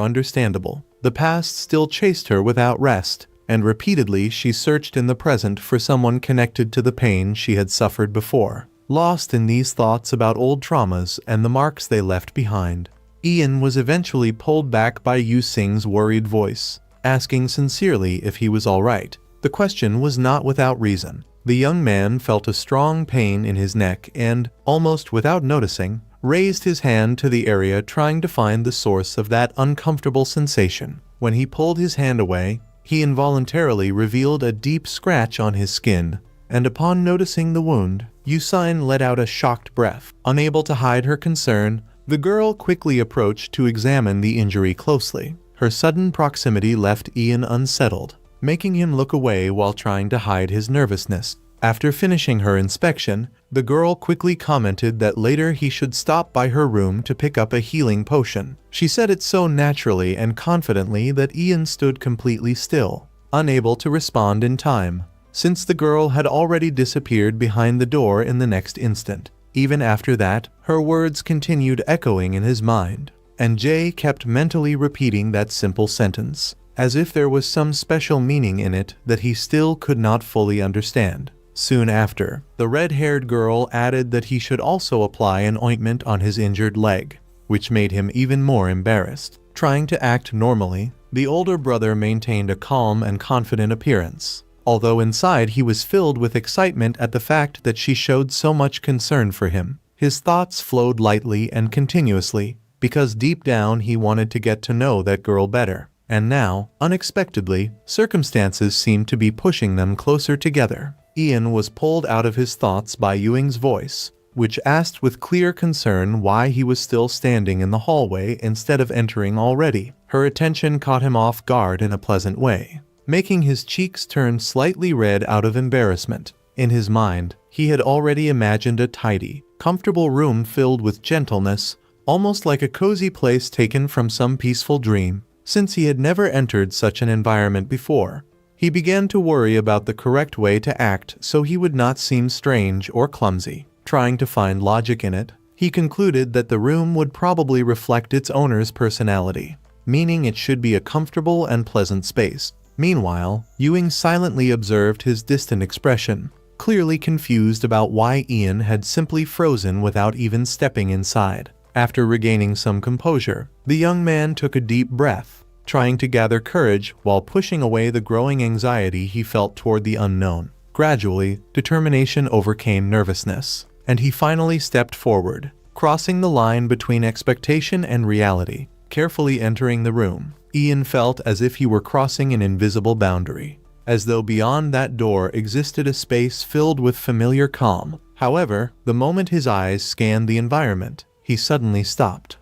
understandable. The past still chased her without rest, and repeatedly she searched in the present for someone connected to the pain she had suffered before. Lost in these thoughts about old traumas and the marks they left behind, Ian was eventually pulled back by Yu Sing's worried voice, asking sincerely if he was all right. The question was not without reason. The young man felt a strong pain in his neck and, almost without noticing, raised his hand to the area trying to find the source of that uncomfortable sensation. When he pulled his hand away, he involuntarily revealed a deep scratch on his skin, and upon noticing the wound, Yusain let out a shocked breath. Unable to hide her concern, the girl quickly approached to examine the injury closely. Her sudden proximity left Ian unsettled, making him look away while trying to hide his nervousness. After finishing her inspection, the girl quickly commented that later he should stop by her room to pick up a healing potion. She said it so naturally and confidently that Ian stood completely still, unable to respond in time, since the girl had already disappeared behind the door in the next instant. Even after that, her words continued echoing in his mind, and Jay kept mentally repeating that simple sentence, as if there was some special meaning in it that he still could not fully understand. Soon after, the red-haired girl added that he should also apply an ointment on his injured leg, which made him even more embarrassed. Trying to act normally, the older brother maintained a calm and confident appearance, although inside he was filled with excitement at the fact that she showed so much concern for him. His thoughts flowed lightly and continuously, because deep down he wanted to get to know that girl better. And now, unexpectedly, circumstances seemed to be pushing them closer together. Ian was pulled out of his thoughts by Ewing's voice, which asked with clear concern why he was still standing in the hallway instead of entering already. Her attention caught him off guard in a pleasant way, making his cheeks turn slightly red out of embarrassment. In his mind, he had already imagined a tidy, comfortable room filled with gentleness, almost like a cozy place taken from some peaceful dream. Since he had never entered such an environment before, he began to worry about the correct way to act so he would not seem strange or clumsy. Trying to find logic in it, he concluded that the room would probably reflect its owner's personality, meaning it should be a comfortable and pleasant space. Meanwhile, Ewing silently observed his distant expression, clearly confused about why Ian had simply frozen without even stepping inside. After regaining some composure, the young man took a deep breath, trying to gather courage while pushing away the growing anxiety he felt toward the unknown. Gradually, determination overcame nervousness, and he finally stepped forward, crossing the line between expectation and reality. Carefully entering the room, Ian felt as if he were crossing an invisible boundary, as though beyond that door existed a space filled with familiar calm. However, the moment his eyes scanned the environment, he suddenly stopped.